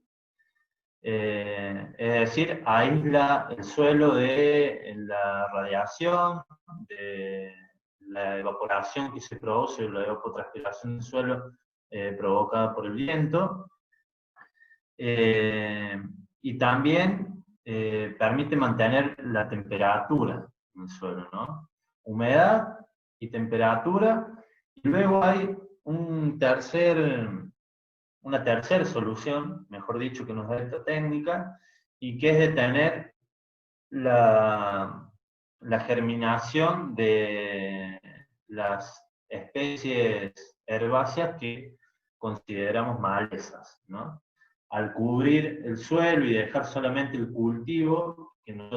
Es decir, aísla el suelo de la radiación, de la evaporación que se produce, la evapotranspiración del suelo provocada por el viento. Y también permite mantener la temperatura en el suelo, ¿no? Humedad y temperatura. Y luego hay una tercera solución, mejor dicho, que nos da esta técnica, y que es detener la germinación de las especies herbáceas que consideramos malezas, ¿no? Al cubrir el suelo y dejar solamente el cultivo, el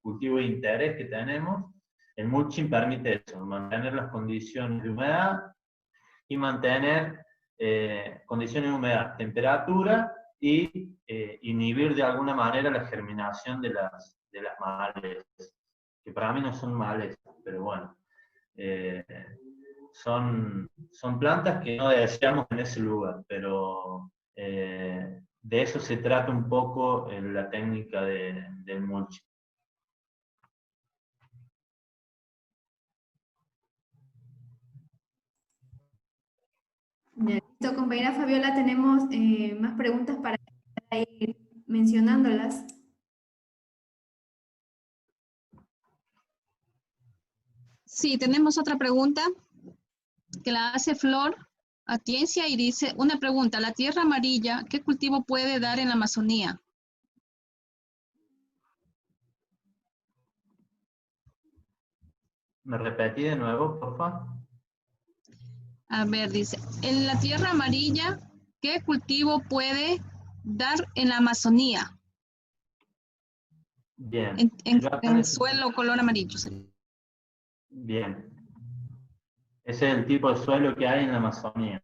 cultivo de interés que tenemos, el mulching permite eso, mantener las condiciones de humedad y mantener condiciones de humedad, temperatura y inhibir de alguna manera la germinación de las malezas, que para mí no son malezas, pero bueno, son plantas que no deseamos en ese lugar, pero de eso se trata un poco la técnica del mulching. Listo, compañera Fabiola, tenemos más preguntas para ir mencionándolas. Sí, tenemos otra pregunta que la hace Flor Atiencia y dice, una pregunta, la tierra amarilla, ¿qué cultivo puede dar en la Amazonía? ¿Me repetí de nuevo, por favor? A ver, dice, en la tierra amarilla, ¿qué cultivo puede dar en la Amazonía? Bien. En suelo color amarillo. Bien. Ese es el tipo de suelo que hay en la Amazonía.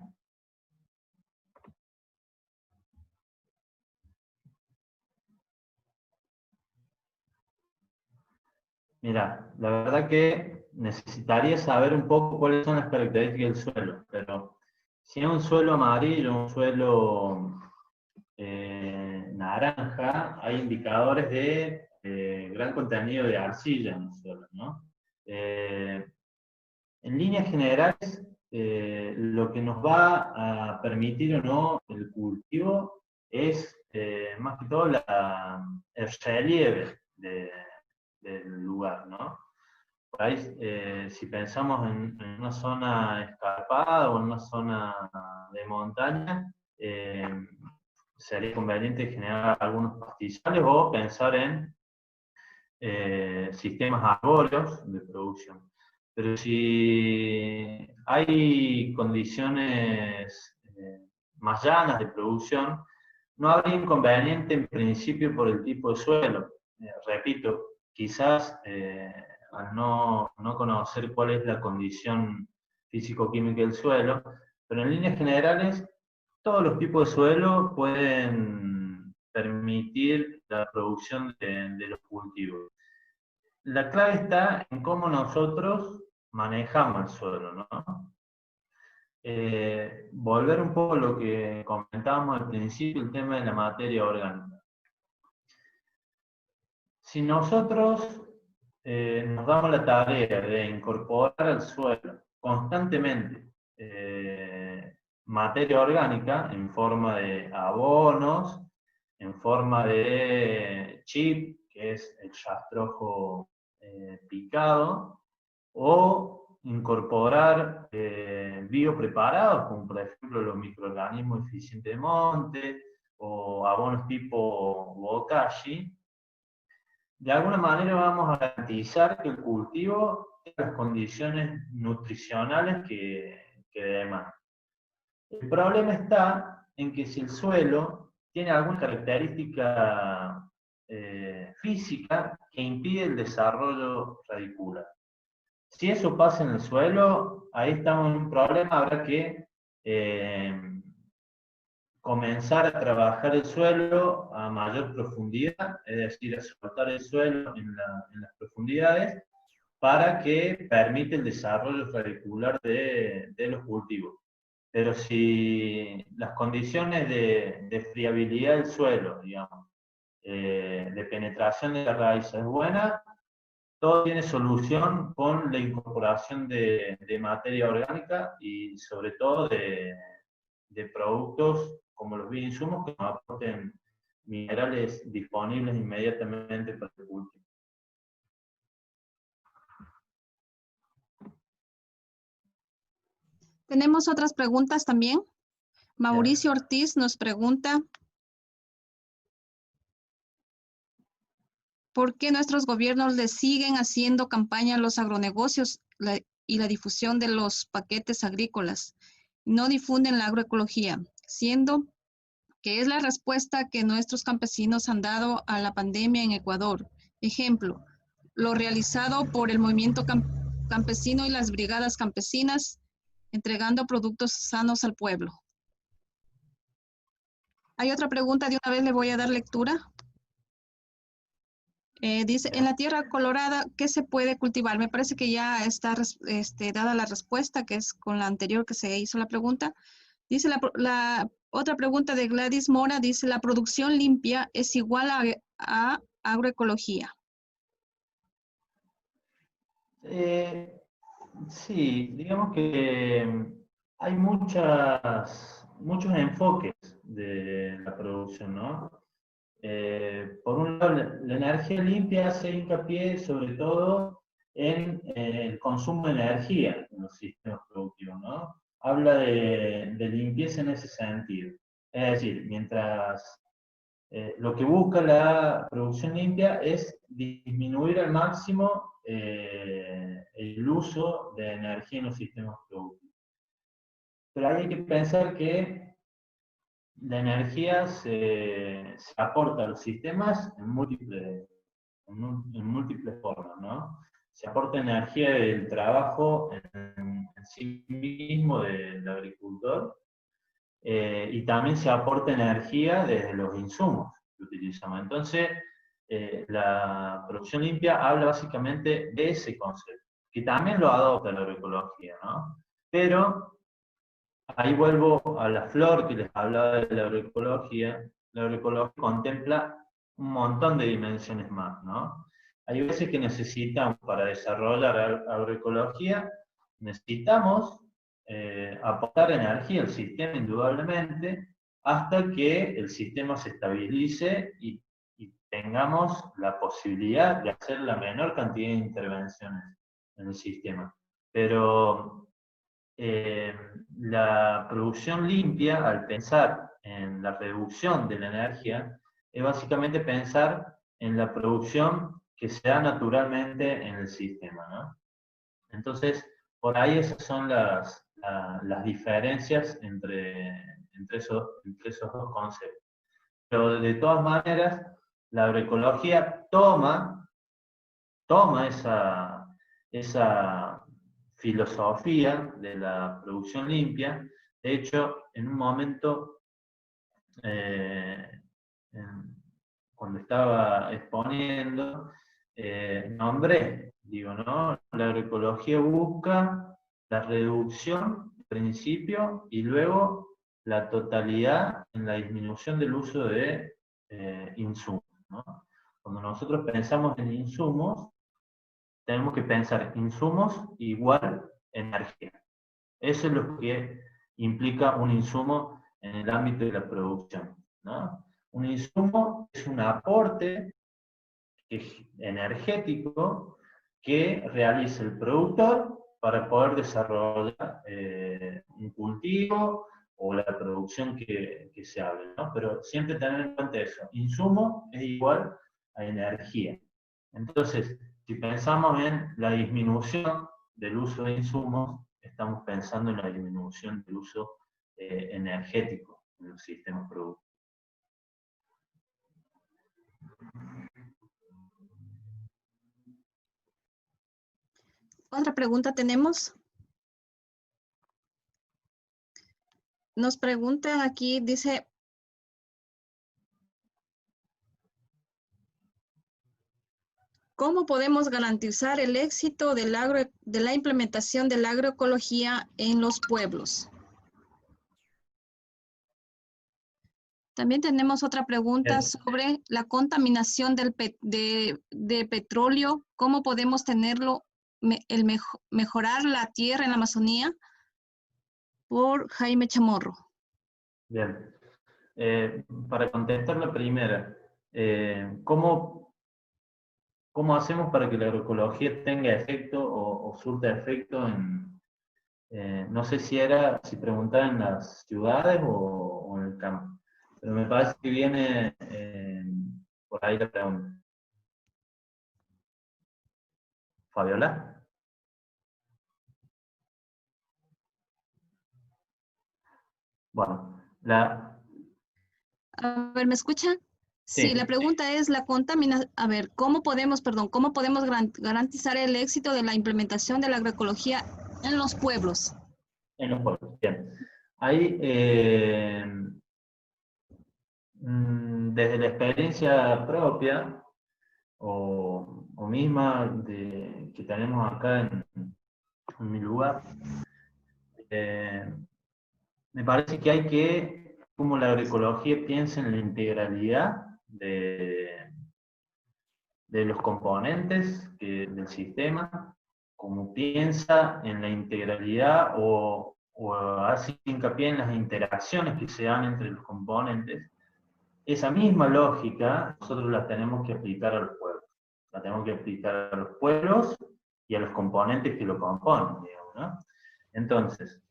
Mira, la verdad que necesitaría saber un poco cuáles son las características del suelo, pero si es un suelo amarillo, un suelo naranja, hay indicadores de gran contenido de arcilla en el suelo, ¿no? En líneas generales, lo que nos va a permitir o no el cultivo es más que todo el relieve del lugar, ¿no? Por ahí, si pensamos en una zona escarpada o en una zona de montaña, sería conveniente generar algunos pastizales o pensar en sistemas arbóreos de producción. Pero si hay condiciones más llanas de producción, no habría inconveniente en principio por el tipo de suelo. Repito, quizás al no conocer cuál es la condición físico-química del suelo, pero en líneas generales, todos los tipos de suelo pueden permitir la producción de los cultivos. La clave está en cómo nosotros manejamos el suelo, ¿no? Volver un poco a lo que comentábamos al principio, el tema de la materia orgánica. Si nosotros nos damos la tarea de incorporar al suelo constantemente materia orgánica en forma de abonos, en forma de chip, que es el rastrojo picado, o incorporar biopreparados, como por ejemplo los microorganismos eficientes de monte, o abonos tipo bokashi, de alguna manera vamos a garantizar que el cultivo tenga las condiciones nutricionales que demanda. El problema está en que si el suelo tiene alguna característica física que impide el desarrollo radicular. Si eso pasa en el suelo, ahí estamos en un problema, habrá que comenzar a trabajar el suelo a mayor profundidad, es decir, a soltar el suelo en las profundidades para que permita el desarrollo radicular de los cultivos. Pero si las condiciones de friabilidad del suelo, digamos, de penetración de la raíz es buena, todo tiene solución con la incorporación de materia orgánica y sobre todo de productos como los bioinsumos que nos aporten minerales disponibles inmediatamente para el cultivo. Tenemos otras preguntas también. Mauricio Ortiz nos pregunta, ¿por qué nuestros gobiernos le siguen haciendo campaña a los agronegocios y la difusión de los paquetes agrícolas? No difunden la agroecología, siendo que es la respuesta que nuestros campesinos han dado a la pandemia en Ecuador. Ejemplo, lo realizado por el movimiento campesino y las brigadas campesinas, entregando productos sanos al pueblo. Hay otra pregunta, de una vez le voy a dar lectura. Dice, en la tierra colorada, ¿qué se puede cultivar? Me parece que ya está dada la respuesta, que es con la anterior que se hizo la pregunta. Dice la otra pregunta de Gladys Mora, dice, ¿la producción limpia es igual a agroecología? Sí, digamos que hay muchos enfoques de la producción, ¿no? Por un lado, la energía limpia hace hincapié sobre todo en el consumo de energía en los sistemas productivos, ¿no? Habla de limpieza en ese sentido. Es decir, mientras lo que busca la producción limpia es disminuir al máximo el uso de energía en los sistemas productivos. Pero hay que pensar que la energía se aporta a los sistemas en múltiples formas, ¿no? Se aporta energía del trabajo en sí mismo del agricultor, y también se aporta energía desde los insumos que utilizamos. Entonces, la producción limpia habla básicamente de ese concepto, que también lo adopta la agroecología, ¿no? Pero ahí vuelvo a la flor que les hablaba de la agroecología. La agroecología contempla un montón de dimensiones más, ¿no? Hay veces que necesitamos, para desarrollar agroecología, necesitamos aportar energía al sistema indudablemente, hasta que el sistema se estabilice y tengamos la posibilidad de hacer la menor cantidad de intervenciones en el sistema. Pero la producción limpia, al pensar en la reducción de la energía, es básicamente pensar en la producción que se da naturalmente en el sistema, ¿no? Entonces, por ahí esas son las diferencias entre esos dos conceptos. Pero de todas maneras, la agroecología toma esa filosofía de la producción limpia. De hecho, en un momento, eh, cuando estaba exponiendo, nombré, digo, ¿no? La agroecología busca la reducción, principio, y luego la totalidad en la disminución del uso de insumos, ¿no? Cuando nosotros pensamos en insumos, tenemos que pensar insumos igual energía. Eso es lo que implica un insumo en el ámbito de la producción, ¿no? Un insumo es un aporte energético que realiza el productor para poder desarrollar un cultivo o la producción que se hable, ¿no? Pero siempre tener en cuenta eso, insumo es igual a energía. Entonces, si pensamos en la disminución del uso de insumos, estamos pensando en la disminución del uso energético en los sistemas productivos. Otra pregunta tenemos. Nos pregunta aquí, dice, ¿cómo podemos garantizar el éxito de la implementación de la agroecología en los pueblos? También tenemos otra pregunta sobre la contaminación de petróleo. ¿Cómo podemos tenerlo, mejorar la tierra en la Amazonía? Por Jaime Chamorro. Bien. Para contestar la primera, ¿cómo hacemos para que la agroecología tenga efecto o surta efecto en, no sé si preguntaba en las ciudades o en el campo, pero me parece que viene por ahí la pregunta. ¿Fabiola? Bueno, A ver, ¿me escuchan? Sí, sí. la pregunta es la contaminación. A ver, ¿cómo podemos garantizar el éxito de la implementación de la agroecología en los pueblos? En los pueblos, bien. Ahí, desde la experiencia propia o misma que tenemos acá en mi lugar, me parece que hay que, como la agroecología piensa en la integralidad de los componentes del sistema, como piensa en la integralidad o hace hincapié en las interacciones que se dan entre los componentes. Esa misma lógica nosotros la tenemos que aplicar a los pueblos. La tenemos que aplicar a los pueblos y a los componentes que lo componen, digamos, ¿no? Entonces,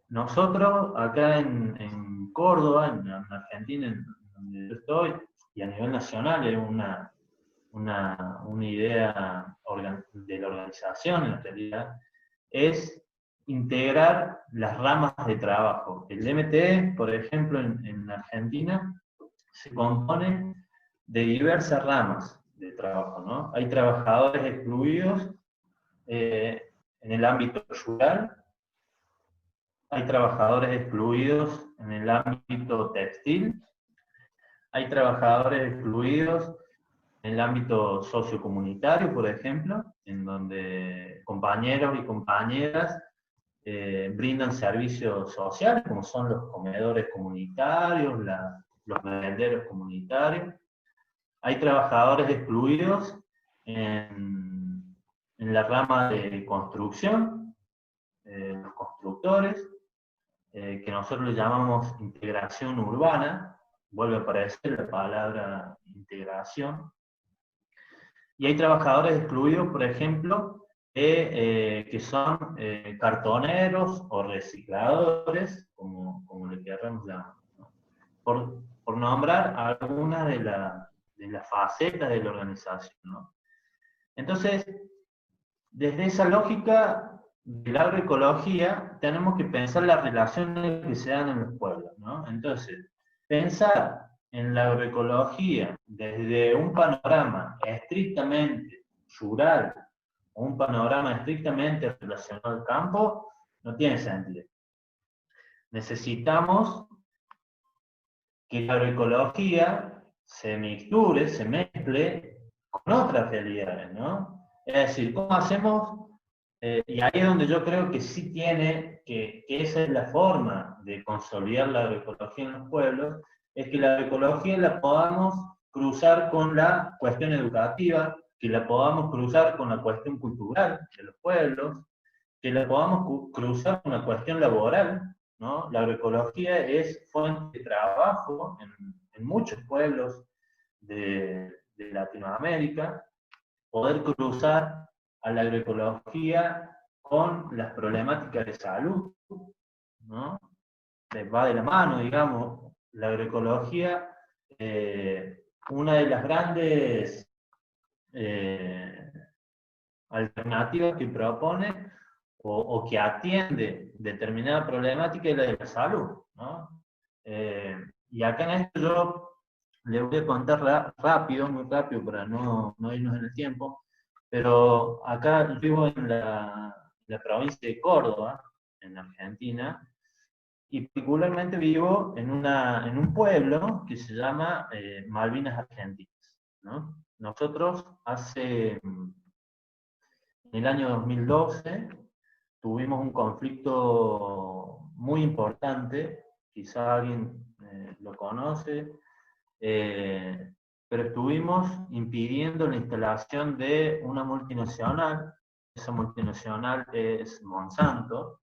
nosotros acá en Córdoba, en Argentina, en donde yo estoy, y a nivel nacional es una idea de la organización, en realidad, es integrar las ramas de trabajo. El DMT, por ejemplo, en Argentina, se compone de diversas ramas de trabajo, ¿no? Hay trabajadores excluidos en el ámbito rural, hay trabajadores excluidos en el ámbito textil, hay trabajadores excluidos en el ámbito sociocomunitario, por ejemplo, en donde compañeros y compañeras brindan servicios sociales, como son los comedores comunitarios, los merenderos comunitarios. Hay trabajadores excluidos en la rama de construcción, los constructores, que nosotros le llamamos integración urbana, vuelve a aparecer la palabra integración. Y hay trabajadores excluidos, por ejemplo, que son cartoneros o recicladores, como le queramos llamar, ¿no? Por nombrar algunas de las facetas de la organización, ¿no? Entonces, desde esa lógica de la agroecología, tenemos que pensar las relaciones que se dan en los pueblos, ¿no? Entonces, pensar en la agroecología desde un panorama estrictamente rural o un panorama estrictamente relacionado al campo, no tiene sentido. Necesitamos que la agroecología se mixture, se mezcle con otras realidades, ¿no? Es decir, ¿cómo hacemos? Y ahí es donde yo creo que sí tiene, que esa es la forma de consolidar la agroecología en los pueblos, es que la agroecología la podamos cruzar con la cuestión educativa, que la podamos cruzar con la cuestión cultural de los pueblos, que la podamos cruzar con la cuestión laboral, ¿no? La agroecología es fuente de trabajo en muchos pueblos de Latinoamérica, poder cruzar a la agroecología con las problemáticas de salud, ¿no? Va de la mano, digamos, la agroecología, una de las grandes alternativas que propone o que atiende determinada problemática es la de la salud, ¿no? Y acá en esto yo le voy a contar rápido, muy rápido, para no irnos en el tiempo, pero acá vivo en la provincia de Córdoba, en Argentina, y particularmente vivo en un pueblo que se llama Malvinas Argentinas, ¿no? Nosotros en el año 2012 tuvimos un conflicto muy importante, quizá alguien lo conoce, pero estuvimos impidiendo la instalación de una multinacional. Esa multinacional es Monsanto,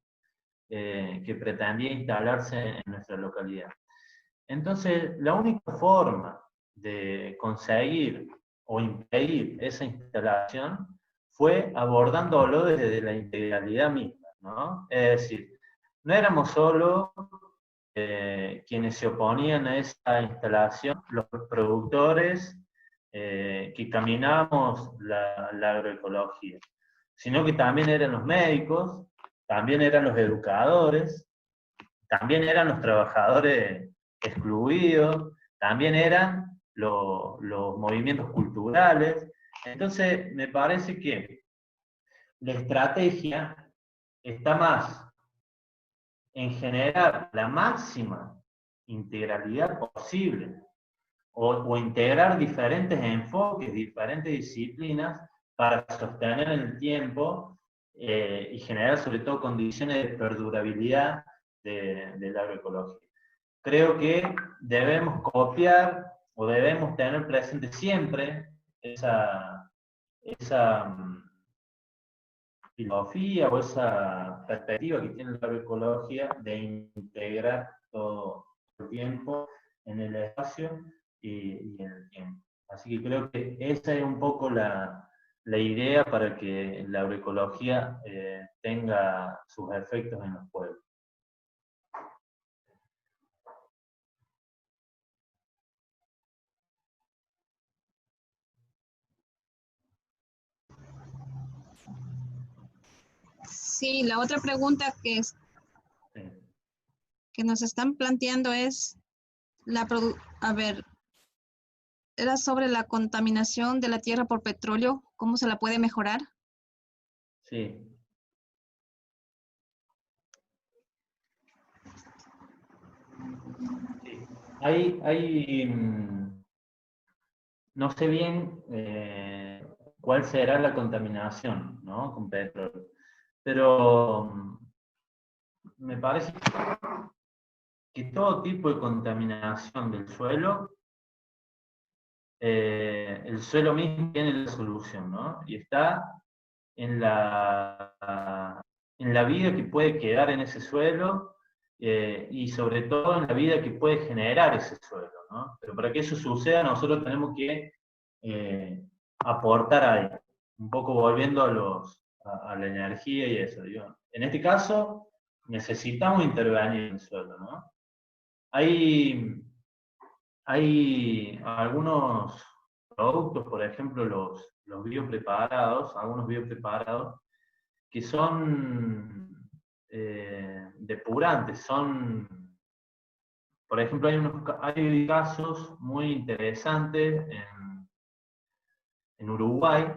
que pretendía instalarse en nuestra localidad. Entonces, la única forma de conseguir o impedir esa instalación fue abordándolo desde la integralidad misma, ¿no? Es decir, no éramos solo quienes se oponían a esa instalación, los productores que caminábamos la agroecología, sino que también eran los médicos, también eran los educadores, también eran los trabajadores excluidos, también eran los movimientos culturales. Entonces, me parece que la estrategia está más en generar la máxima integralidad posible o integrar diferentes enfoques, diferentes disciplinas para sostener en el tiempo y generar sobre todo condiciones de perdurabilidad de la agroecología. Creo que debemos copiar o debemos tener presente siempre esa filosofía o esa perspectiva que tiene la agroecología de integrar todo el tiempo en el espacio y en el tiempo. Así que creo que esa es un poco la idea para que la agroecología tenga sus efectos en los pueblos. Sí, la otra pregunta que nos están planteando es, era sobre la contaminación de la tierra por petróleo, ¿cómo se la puede mejorar? Sí. No sé bien cuál será la contaminación, ¿no? Con petróleo, pero me parece que todo tipo de contaminación del suelo, el suelo mismo tiene la solución, ¿no? Y está en la vida que puede quedar en ese suelo y sobre todo en la vida que puede generar ese suelo, ¿no? Pero para que eso suceda nosotros tenemos que aportar ahí, un poco volviendo a la energía y eso. Digo. En este caso necesitamos intervenir en el suelo, ¿no? Hay algunos productos, por ejemplo, los biopreparados, algunos biopreparados, que son depurantes, por ejemplo, hay casos muy interesantes en Uruguay.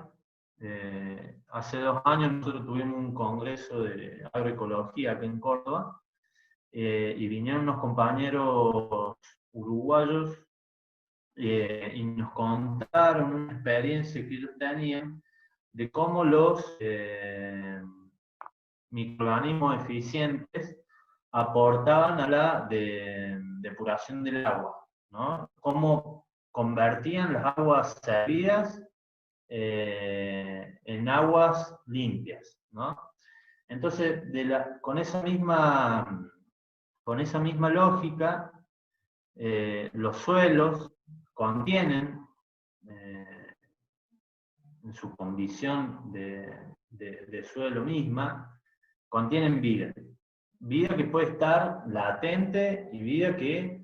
Hace 2 años nosotros tuvimos un congreso de agroecología aquí en Córdoba, y vinieron unos compañeros uruguayos y nos contaron una experiencia que ellos tenían de cómo los microorganismos eficientes aportaban a la depuración del agua, ¿no? Cómo convertían las aguas servidas en aguas limpias, ¿no? Entonces, con esa misma lógica, los suelos contienen, en su condición de suelo misma, contienen vida. Vida que puede estar latente y vida que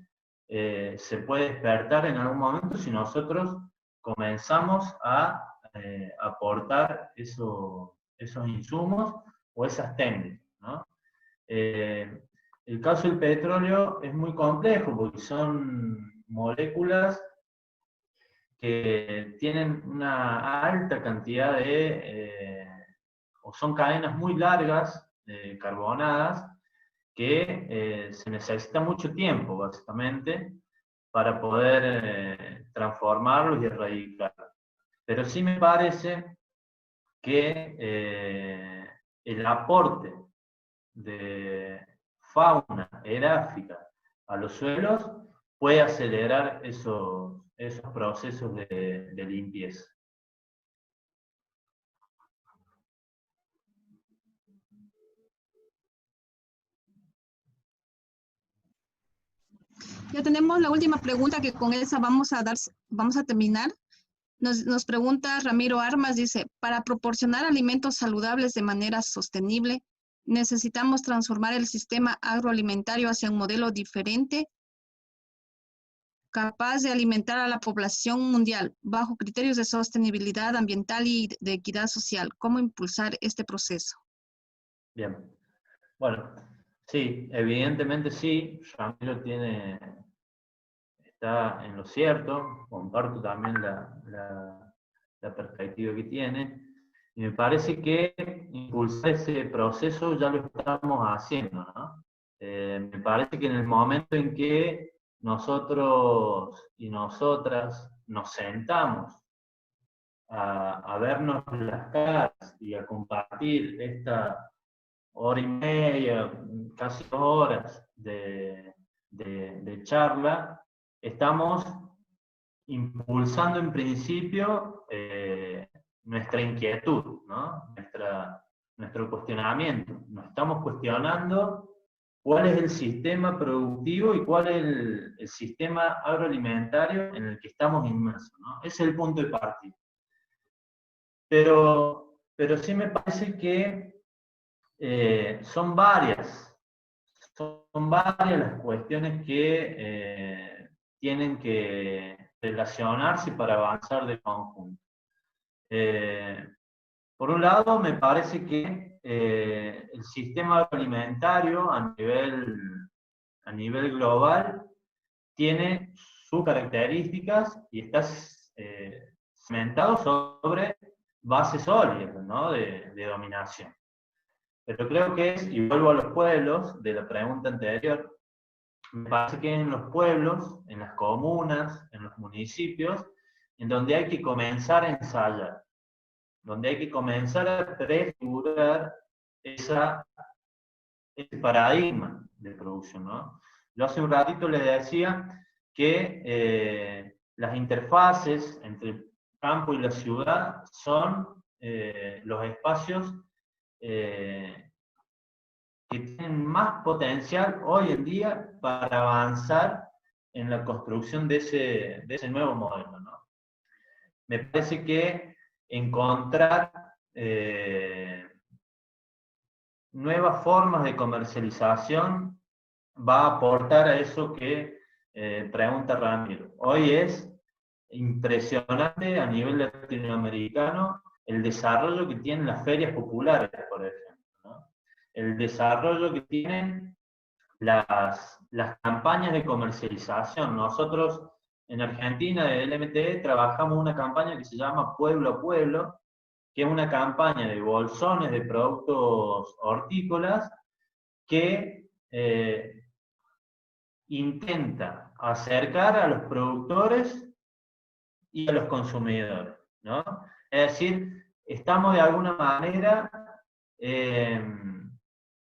se puede despertar en algún momento si nosotros comenzamos a aportar esos insumos o esas técnicas, ¿no? El caso del petróleo es muy complejo porque son moléculas que tienen una alta cantidad o son cadenas muy largas, carbonadas, que se necesita mucho tiempo, básicamente, para poder transformarlos y erradicarlos. Pero sí me parece que el aporte de fauna edáfica a los suelos puede acelerar esos procesos de limpieza. Ya tenemos la última pregunta, que con esa vamos a terminar. Nos pregunta Ramiro Armas, dice, para proporcionar alimentos saludables de manera sostenible, necesitamos transformar el sistema agroalimentario hacia un modelo diferente, capaz de alimentar a la población mundial bajo criterios de sostenibilidad ambiental y de equidad social. ¿Cómo impulsar este proceso? Bien. Bueno, sí, evidentemente sí, Ramiro está en lo cierto, comparto también la perspectiva que tiene, y me parece que impulsar ese proceso ya lo estamos haciendo, ¿no? Me parece que en el momento en que nosotros y nosotras nos sentamos a vernos las caras y a compartir esta hora y media, casi 2 horas de charla, estamos impulsando en principio nuestra inquietud, ¿no? Nuestro cuestionamiento. Nos estamos cuestionando cuál es el sistema productivo y cuál es el sistema agroalimentario en el que estamos inmersos, ¿no? Ese es el punto de partida. Pero sí me parece que son varias las cuestiones que tienen que relacionarse para avanzar de conjunto. Por un lado, me parece que el sistema agroalimentario a nivel global tiene sus características y está cimentado sobre bases sólidas, ¿no? de dominación. Pero creo que y vuelvo a los pueblos, de la pregunta anterior, me parece que en los pueblos, en las comunas, en los municipios, en donde hay que comenzar a ensayar, donde hay que comenzar a prefigurar ese paradigma de producción, ¿no? Yo hace un ratito les decía que las interfaces entre el campo y la ciudad son los espacios que tienen más potencial hoy en día para avanzar en la construcción de ese nuevo modelo, ¿no? Me parece que encontrar nuevas formas de comercialización va a aportar a eso que pregunta Ramiro. Hoy es impresionante a nivel latinoamericano el desarrollo que tienen las ferias populares, por ejemplo, ¿no? El desarrollo que tienen las campañas de comercialización. Nosotros en Argentina, del MTE, trabajamos una campaña que se llama Pueblo a Pueblo, que es una campaña de bolsones de productos hortícolas que intenta acercar a los productores y a los consumidores, ¿no? Es decir, estamos de alguna manera eh,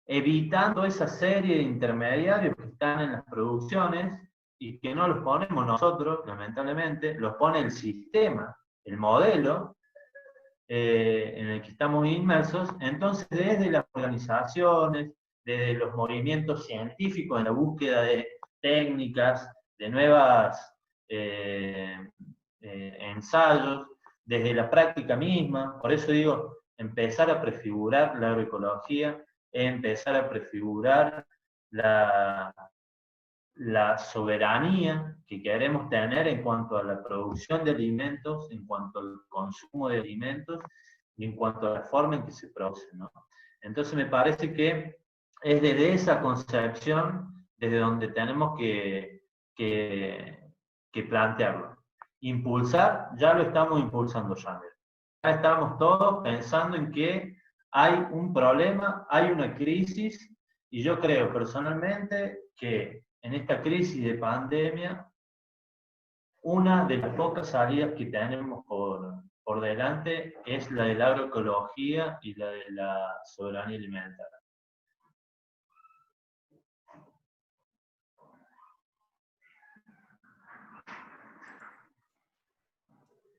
evitando esa serie de intermediarios que están en las producciones y que no los ponemos nosotros, lamentablemente, los pone el sistema, el modelo en el que estamos inmersos. Entonces, desde las organizaciones, desde los movimientos científicos en la búsqueda de técnicas, de nuevas ensayos, desde la práctica misma, por eso digo, empezar a prefigurar la agroecología, empezar a prefigurar la soberanía que queremos tener en cuanto a la producción de alimentos, en cuanto al consumo de alimentos y en cuanto a la forma en que se producen, ¿no? Entonces me parece que es desde esa concepción desde donde tenemos que plantearlo. Impulsar, ya lo estamos impulsando, Janet. Ya estamos todos pensando en que hay un problema, hay una crisis, y yo creo personalmente que en esta crisis de pandemia, una de las pocas salidas que tenemos por delante es la de la agroecología y la de la soberanía alimentaria.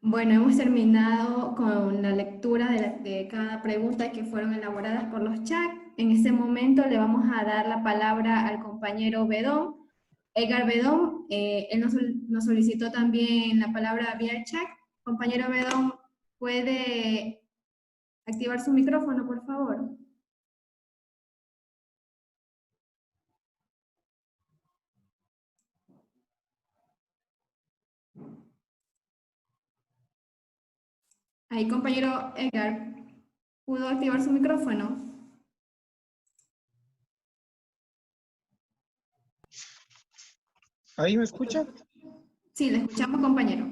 Bueno, hemos terminado con la lectura de cada pregunta que fueron elaboradas por los chats. En este momento le vamos a dar la palabra al compañero Bedón. Edgar Bedón, él nos solicitó también la palabra vía chat. Compañero Bedón, ¿puede activar su micrófono, por favor? Ahí, compañero Edgar, ¿pudo activar su micrófono? ¿Ahí me escucha? Sí, le escuchamos, compañero.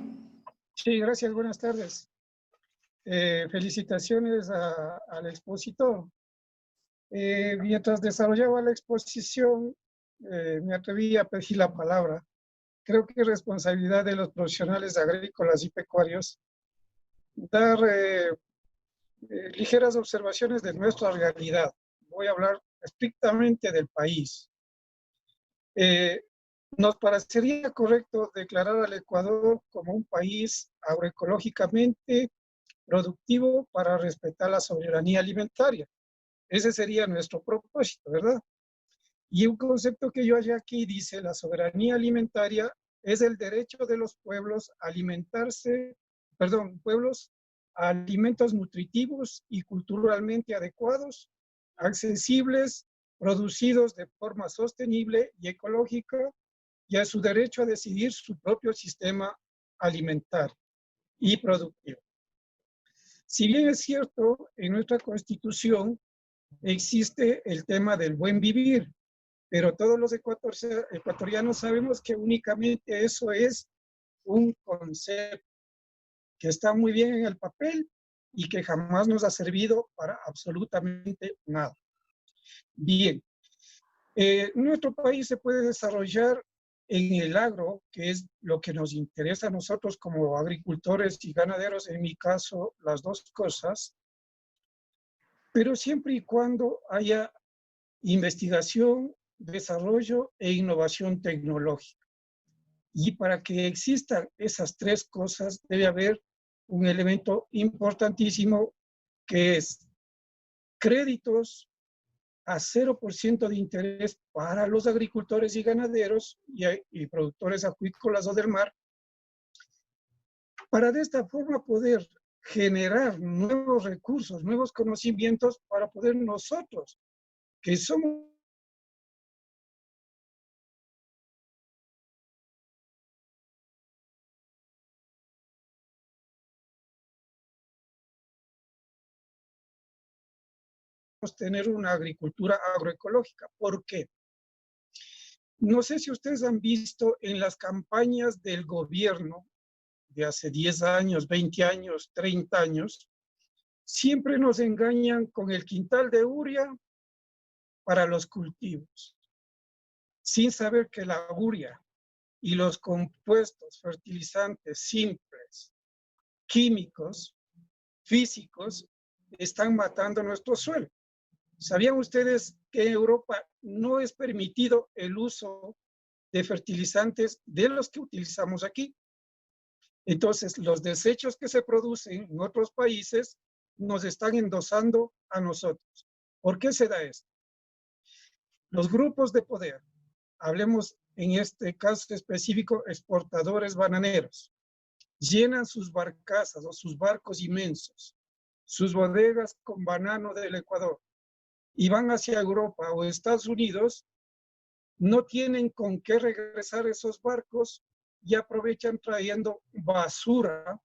Sí, gracias, buenas tardes. Felicitaciones al expositor. Mientras desarrollaba la exposición, me atreví a pedir la palabra. Creo que es responsabilidad de los profesionales agrícolas y pecuarios dar ligeras observaciones de nuestra realidad. Voy a hablar estrictamente del país. Nos parecería correcto declarar al Ecuador como un país agroecológicamente productivo para respetar la soberanía alimentaria. Ese sería nuestro propósito, ¿verdad? Y un concepto que yo hallé aquí dice, la soberanía alimentaria es el derecho de los pueblos a alimentarse, pueblos a alimentos nutritivos y culturalmente adecuados, accesibles, producidos de forma sostenible y ecológica, y a su derecho a decidir su propio sistema alimentario y productivo. Si bien es cierto, en nuestra Constitución existe el tema del buen vivir, pero todos los ecuatorianos sabemos que únicamente eso es un concepto que está muy bien en el papel y que jamás nos ha servido para absolutamente nada. Bien, nuestro país se puede desarrollar en el agro, que es lo que nos interesa a nosotros como agricultores y ganaderos, en mi caso, las dos cosas, pero siempre y cuando haya investigación, desarrollo e innovación tecnológica. Y para que existan esas tres cosas, debe haber un elemento importantísimo que es créditos a 0% de interés para los agricultores y ganaderos y productores acuícolas o del mar, para de esta forma poder generar nuevos recursos, nuevos conocimientos para poder nosotros, que somos tener una agricultura agroecológica. ¿Por qué? No sé si ustedes han visto en las campañas del gobierno de hace 10 años, 20 años, 30 años, siempre nos engañan con el quintal de urea para los cultivos, sin saber que la urea y los compuestos fertilizantes simples, químicos, físicos, están matando nuestro suelo. ¿Sabían ustedes que en Europa no es permitido el uso de fertilizantes de los que utilizamos aquí? Entonces, los desechos que se producen en otros países nos están endosando a nosotros. ¿Por qué se da esto? Los grupos de poder, hablemos en este caso específico, exportadores bananeros, llenan sus barcazas o sus barcos inmensos, sus bodegas con banano del Ecuador, y van hacia Europa o Estados Unidos, no tienen con qué regresar esos barcos y aprovechan trayendo basura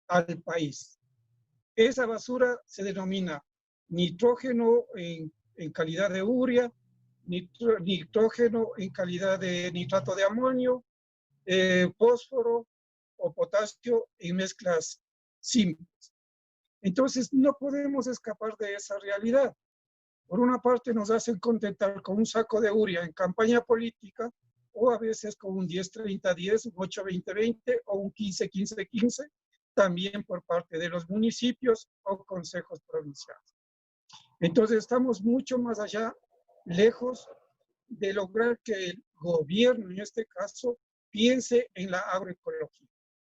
al país. Esa basura se denomina nitrógeno en calidad de urea, nitrógeno en calidad de nitrato de amonio, fósforo o potasio en mezclas simples. Entonces, no podemos escapar de esa realidad. Por una parte, nos hacen contentar con un saco de urea en campaña política, o a veces con un 10-30-10, un 8-20-20 o un 15-15-15, también por parte de los municipios o consejos provinciales. Entonces, estamos mucho más allá, lejos de lograr que el gobierno, en este caso, piense en la agroecología.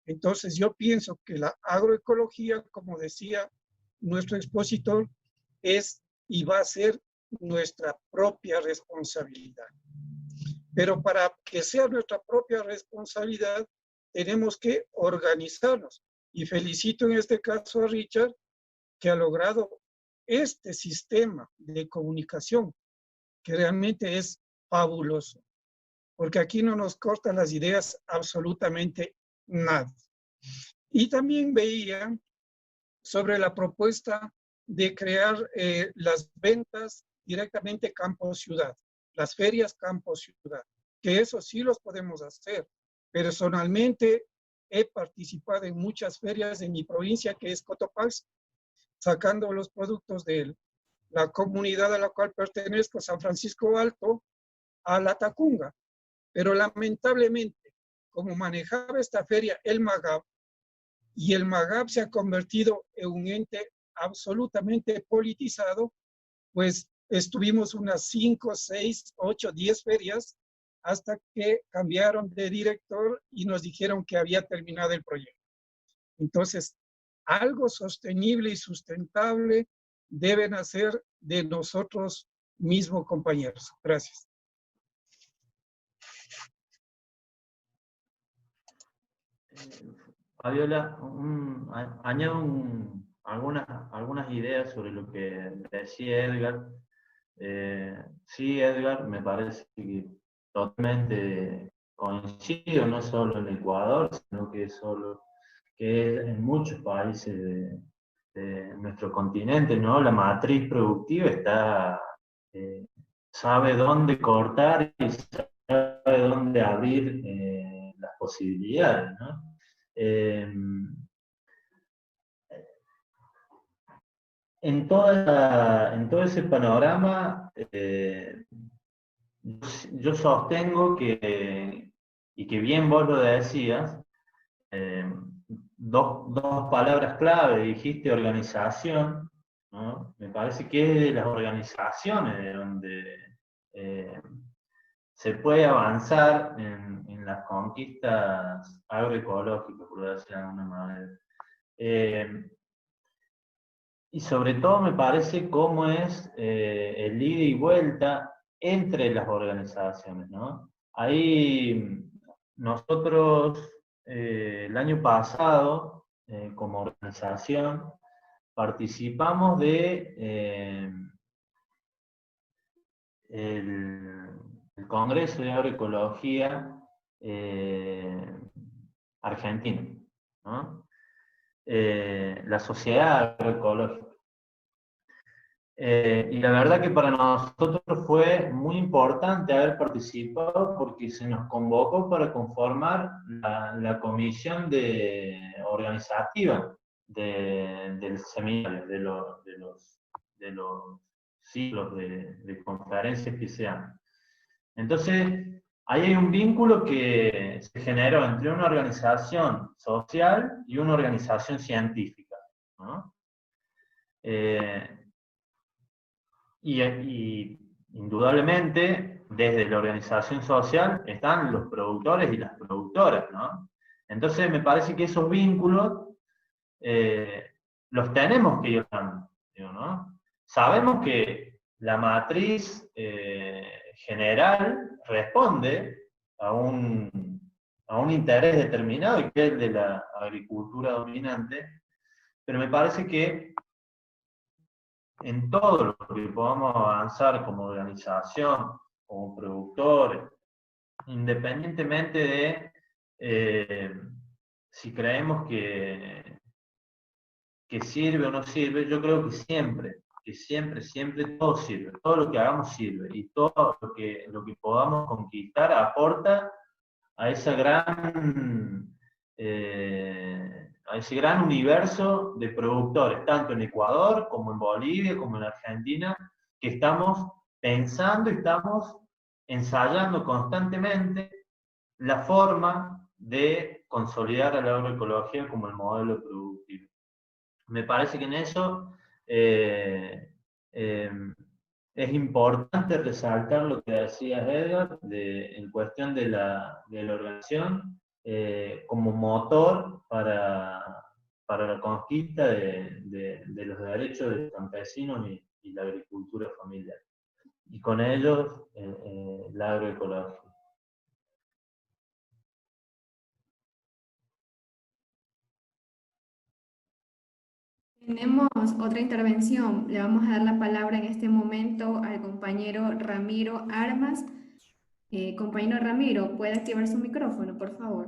Entonces, yo pienso que la agroecología, como decía nuestro expositor, es y va a ser nuestra propia responsabilidad. Pero para que sea nuestra propia responsabilidad, tenemos que organizarnos. Y felicito en este caso a Richard, que ha logrado este sistema de comunicación, que realmente es fabuloso, porque aquí no nos cortan las ideas absolutamente nada. Y también veía sobre la propuesta de crear las ventas directamente campo-ciudad, las ferias campo-ciudad, que eso sí los podemos hacer. Personalmente he participado en muchas ferias en mi provincia, que es Cotopaxi, sacando los productos de la comunidad a la cual pertenezco, San Francisco Alto, a la Tacunga. Pero lamentablemente, como manejaba esta feria el MAGAP, y el MAGAP se ha convertido en un ente absolutamente politizado, pues estuvimos unas 5, 6, 8, 10 ferias hasta que cambiaron de director y nos dijeron que había terminado el proyecto. Entonces, algo sostenible y sustentable deben hacer de nosotros mismos, compañeros. Gracias. Fabiola, añado algunas ideas sobre lo que decía Edgar. Sí, Edgar, me parece que totalmente coincido, no solo en Ecuador, sino que en muchos países de nuestro continente, ¿no? La matriz productiva sabe dónde cortar y sabe dónde abrir las posibilidades, ¿no? En todo ese panorama, yo sostengo y que bien vos lo decías, dos palabras clave, dijiste organización, ¿no? Me parece que es de las organizaciones de donde se puede avanzar en las conquistas agroecológicas, por decirlo de alguna manera. Y sobre todo me parece cómo es el ida y vuelta entre las organizaciones, ¿no? Ahí nosotros el año pasado, como organización, participamos de el Congreso de Agroecología argentino, ¿no? La Sociedad Agroecológica. Y la verdad que para nosotros fue muy importante haber participado porque se nos convocó para conformar la comisión organizativa del seminario, de los ciclos de conferencias que se dan. Entonces, ahí hay un vínculo que se generó entre una organización social y una organización científica, ¿no? Y indudablemente, desde la organización social están los productores y las productoras, ¿no? Entonces, me parece que esos vínculos los tenemos que ir dando, digo, ¿no? Sabemos que la matriz general responde a un interés determinado, y que es el de la agricultura dominante, pero me parece que en todo lo que podamos avanzar como organización, como productores, independientemente de si creemos que sirve o no sirve, yo creo que siempre todo sirve, todo lo que hagamos sirve, y todo lo que podamos conquistar aporta a esa a ese gran universo de productores, tanto en Ecuador como en Bolivia, como en Argentina, que estamos pensando y estamos ensayando constantemente la forma de consolidar a la agroecología como el modelo productivo. Me parece que en eso eh, es importante resaltar lo que decías, Edgar, en cuestión de la organización como motor para la conquista de los derechos de los campesinos y la agricultura familiar. Y con ellos la agroecología. Tenemos otra intervención. Le vamos a dar la palabra en este momento al compañero Ramiro Armas. Compañero Ramiro, ¿puede activar su micrófono, por favor?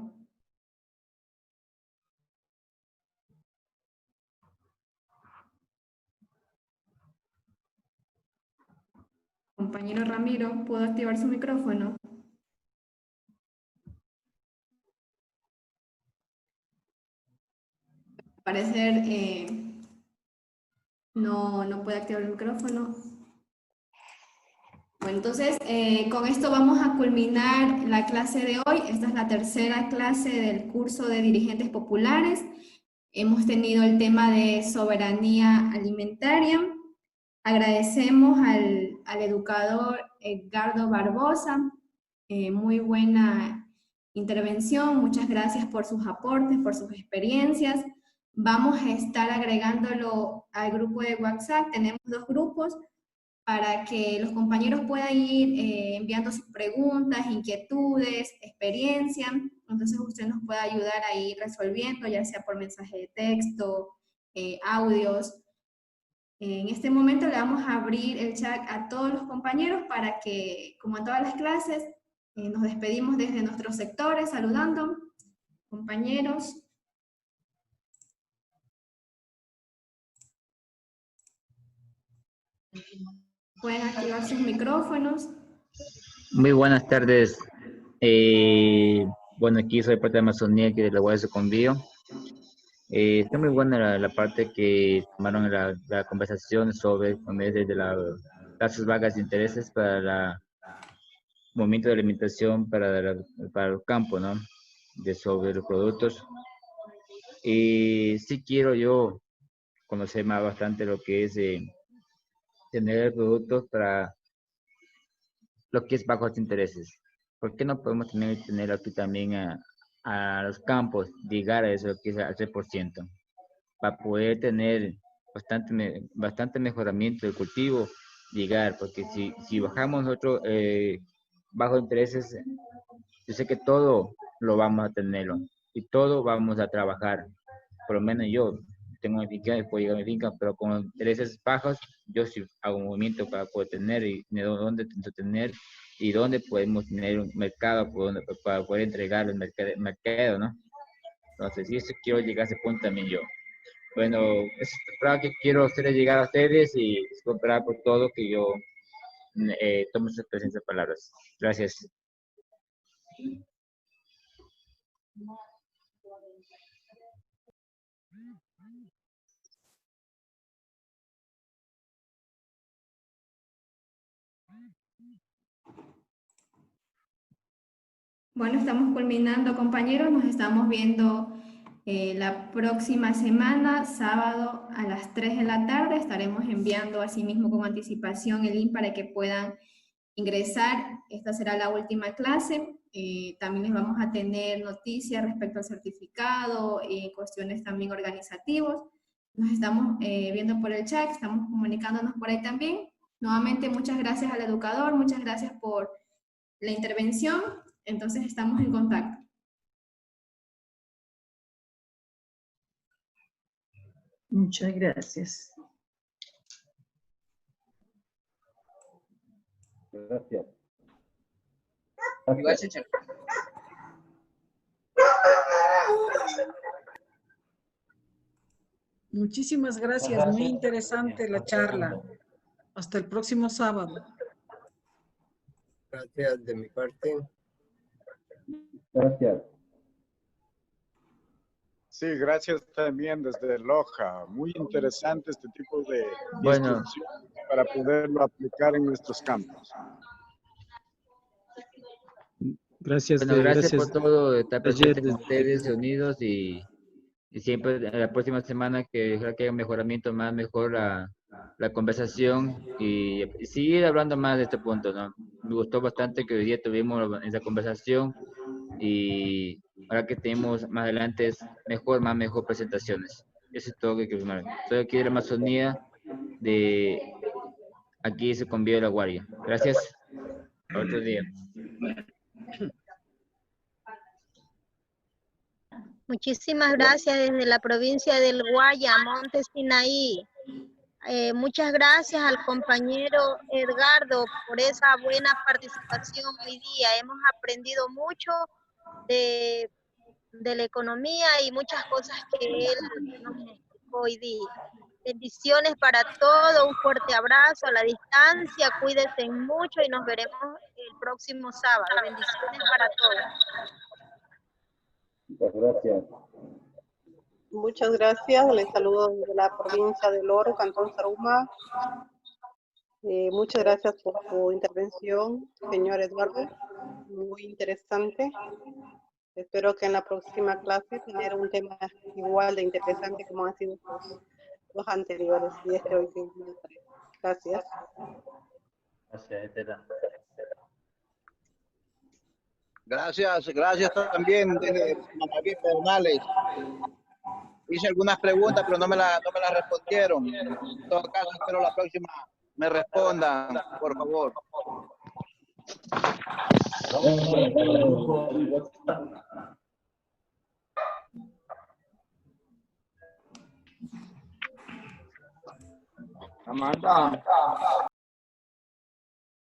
Compañero Ramiro, ¿puedo activar su micrófono? Al parecer no puede activar el micrófono. Bueno, entonces con esto vamos a culminar la clase de hoy. Esta es la tercera clase del curso de dirigentes populares. Hemos tenido el tema de soberanía alimentaria. Agradecemos al educador Edgardo Barbosa. Muy buena intervención. Muchas gracias por sus aportes, por sus experiencias. Vamos a estar agregándolo al grupo de WhatsApp. Tenemos dos grupos para que los compañeros puedan ir enviando sus preguntas, inquietudes, experiencia. Entonces usted nos puede ayudar a ir resolviendo, ya sea por mensaje de texto, audios. En este momento le vamos a abrir el chat a todos los compañeros para que, como en todas las clases, nos despedimos desde nuestros sectores saludando. Compañeros. Pueden activar sus micrófonos. Muy buenas tardes. Bueno, aquí soy parte de Amazonía, aquí de la UAS de Convío. Está muy buena la parte que tomaron la conversación sobre de las tasas vagas de intereses para el movimiento de alimentación para el campo, ¿no? Sobre los productos. Y sí quiero yo conocer más bastante lo que es tener productos para lo que es bajos intereses. ¿Por qué no podemos tener aquí también a los campos, llegar a eso que es al 3%, para poder tener bastante mejoramiento del cultivo, llegar? Porque si bajamos nosotros bajo intereses, yo sé que todo lo vamos a tenerlo y todo vamos a trabajar. Por lo menos yo tengo una finca y puedo llegar a mi finca, pero con intereses bajos, yo sí hago un movimiento para poder tener y de dónde tener y dónde podemos tener un mercado para poder entregar el mercado, ¿no? Entonces, y eso quiero llegar a ese punto también yo. Bueno, es para que quiero hacerles llegar a ustedes y disculpar por todo que yo tomo sus presentes palabras. Gracias. Bueno, estamos culminando, compañeros. Nos estamos viendo la próxima semana, sábado a las 3 de la tarde. Estaremos enviando asimismo con anticipación el link para que puedan ingresar. Esta será la última clase. También les vamos a tener noticias respecto al certificado y cuestiones también organizativos. Nos estamos viendo por el chat, estamos comunicándonos por ahí también. Nuevamente, muchas gracias al educador, muchas gracias por la intervención. Entonces, estamos en contacto. Muchas gracias. Gracias. Gracias. Muchísimas gracias. Muy interesante la charla. Hasta el próximo sábado. Gracias de mi parte. Gracias. Sí, gracias también desde Loja. Muy interesante este tipo de Bueno. instrucciones para poderlo aplicar en nuestros campos. Gracias. Bueno, gracias por Gracias. todo, estar presente con Ayer, ustedes reunidos y siempre la próxima semana que ojalá que haya un mejoramiento más, mejor la conversación y seguir hablando más de este punto, ¿no? Me gustó bastante que hoy día tuvimos esa conversación y ahora que tenemos más adelante es mejor presentaciones. Eso es todo lo que quiero firmar. Soy aquí de la Amazonía, de aquí se convive la guardia. Gracias. Otro día. Muchísimas gracias desde la provincia del Guaya, Monte Sinaí. Muchas gracias al compañero Edgardo por esa buena participación hoy día. Hemos aprendido mucho de la economía y muchas cosas que él nos explicó hoy día. Bendiciones para todos, un fuerte abrazo a la distancia, cuídense mucho y nos veremos el próximo sábado. Bendiciones para todos. Muchas gracias. Muchas gracias. Les saludo desde la provincia del Oro, Cantón Saruma. Muchas gracias por su intervención, señor Eduardo. Muy interesante. Espero que en la próxima clase tener un tema igual de interesante como han sido los anteriores y este hoy. Gracias. Gracias, Estela. Gracias también desde Manaví Pedernales. Hice algunas preguntas, pero no me las respondieron. En todo caso, espero la próxima me respondan, por favor. Amanda.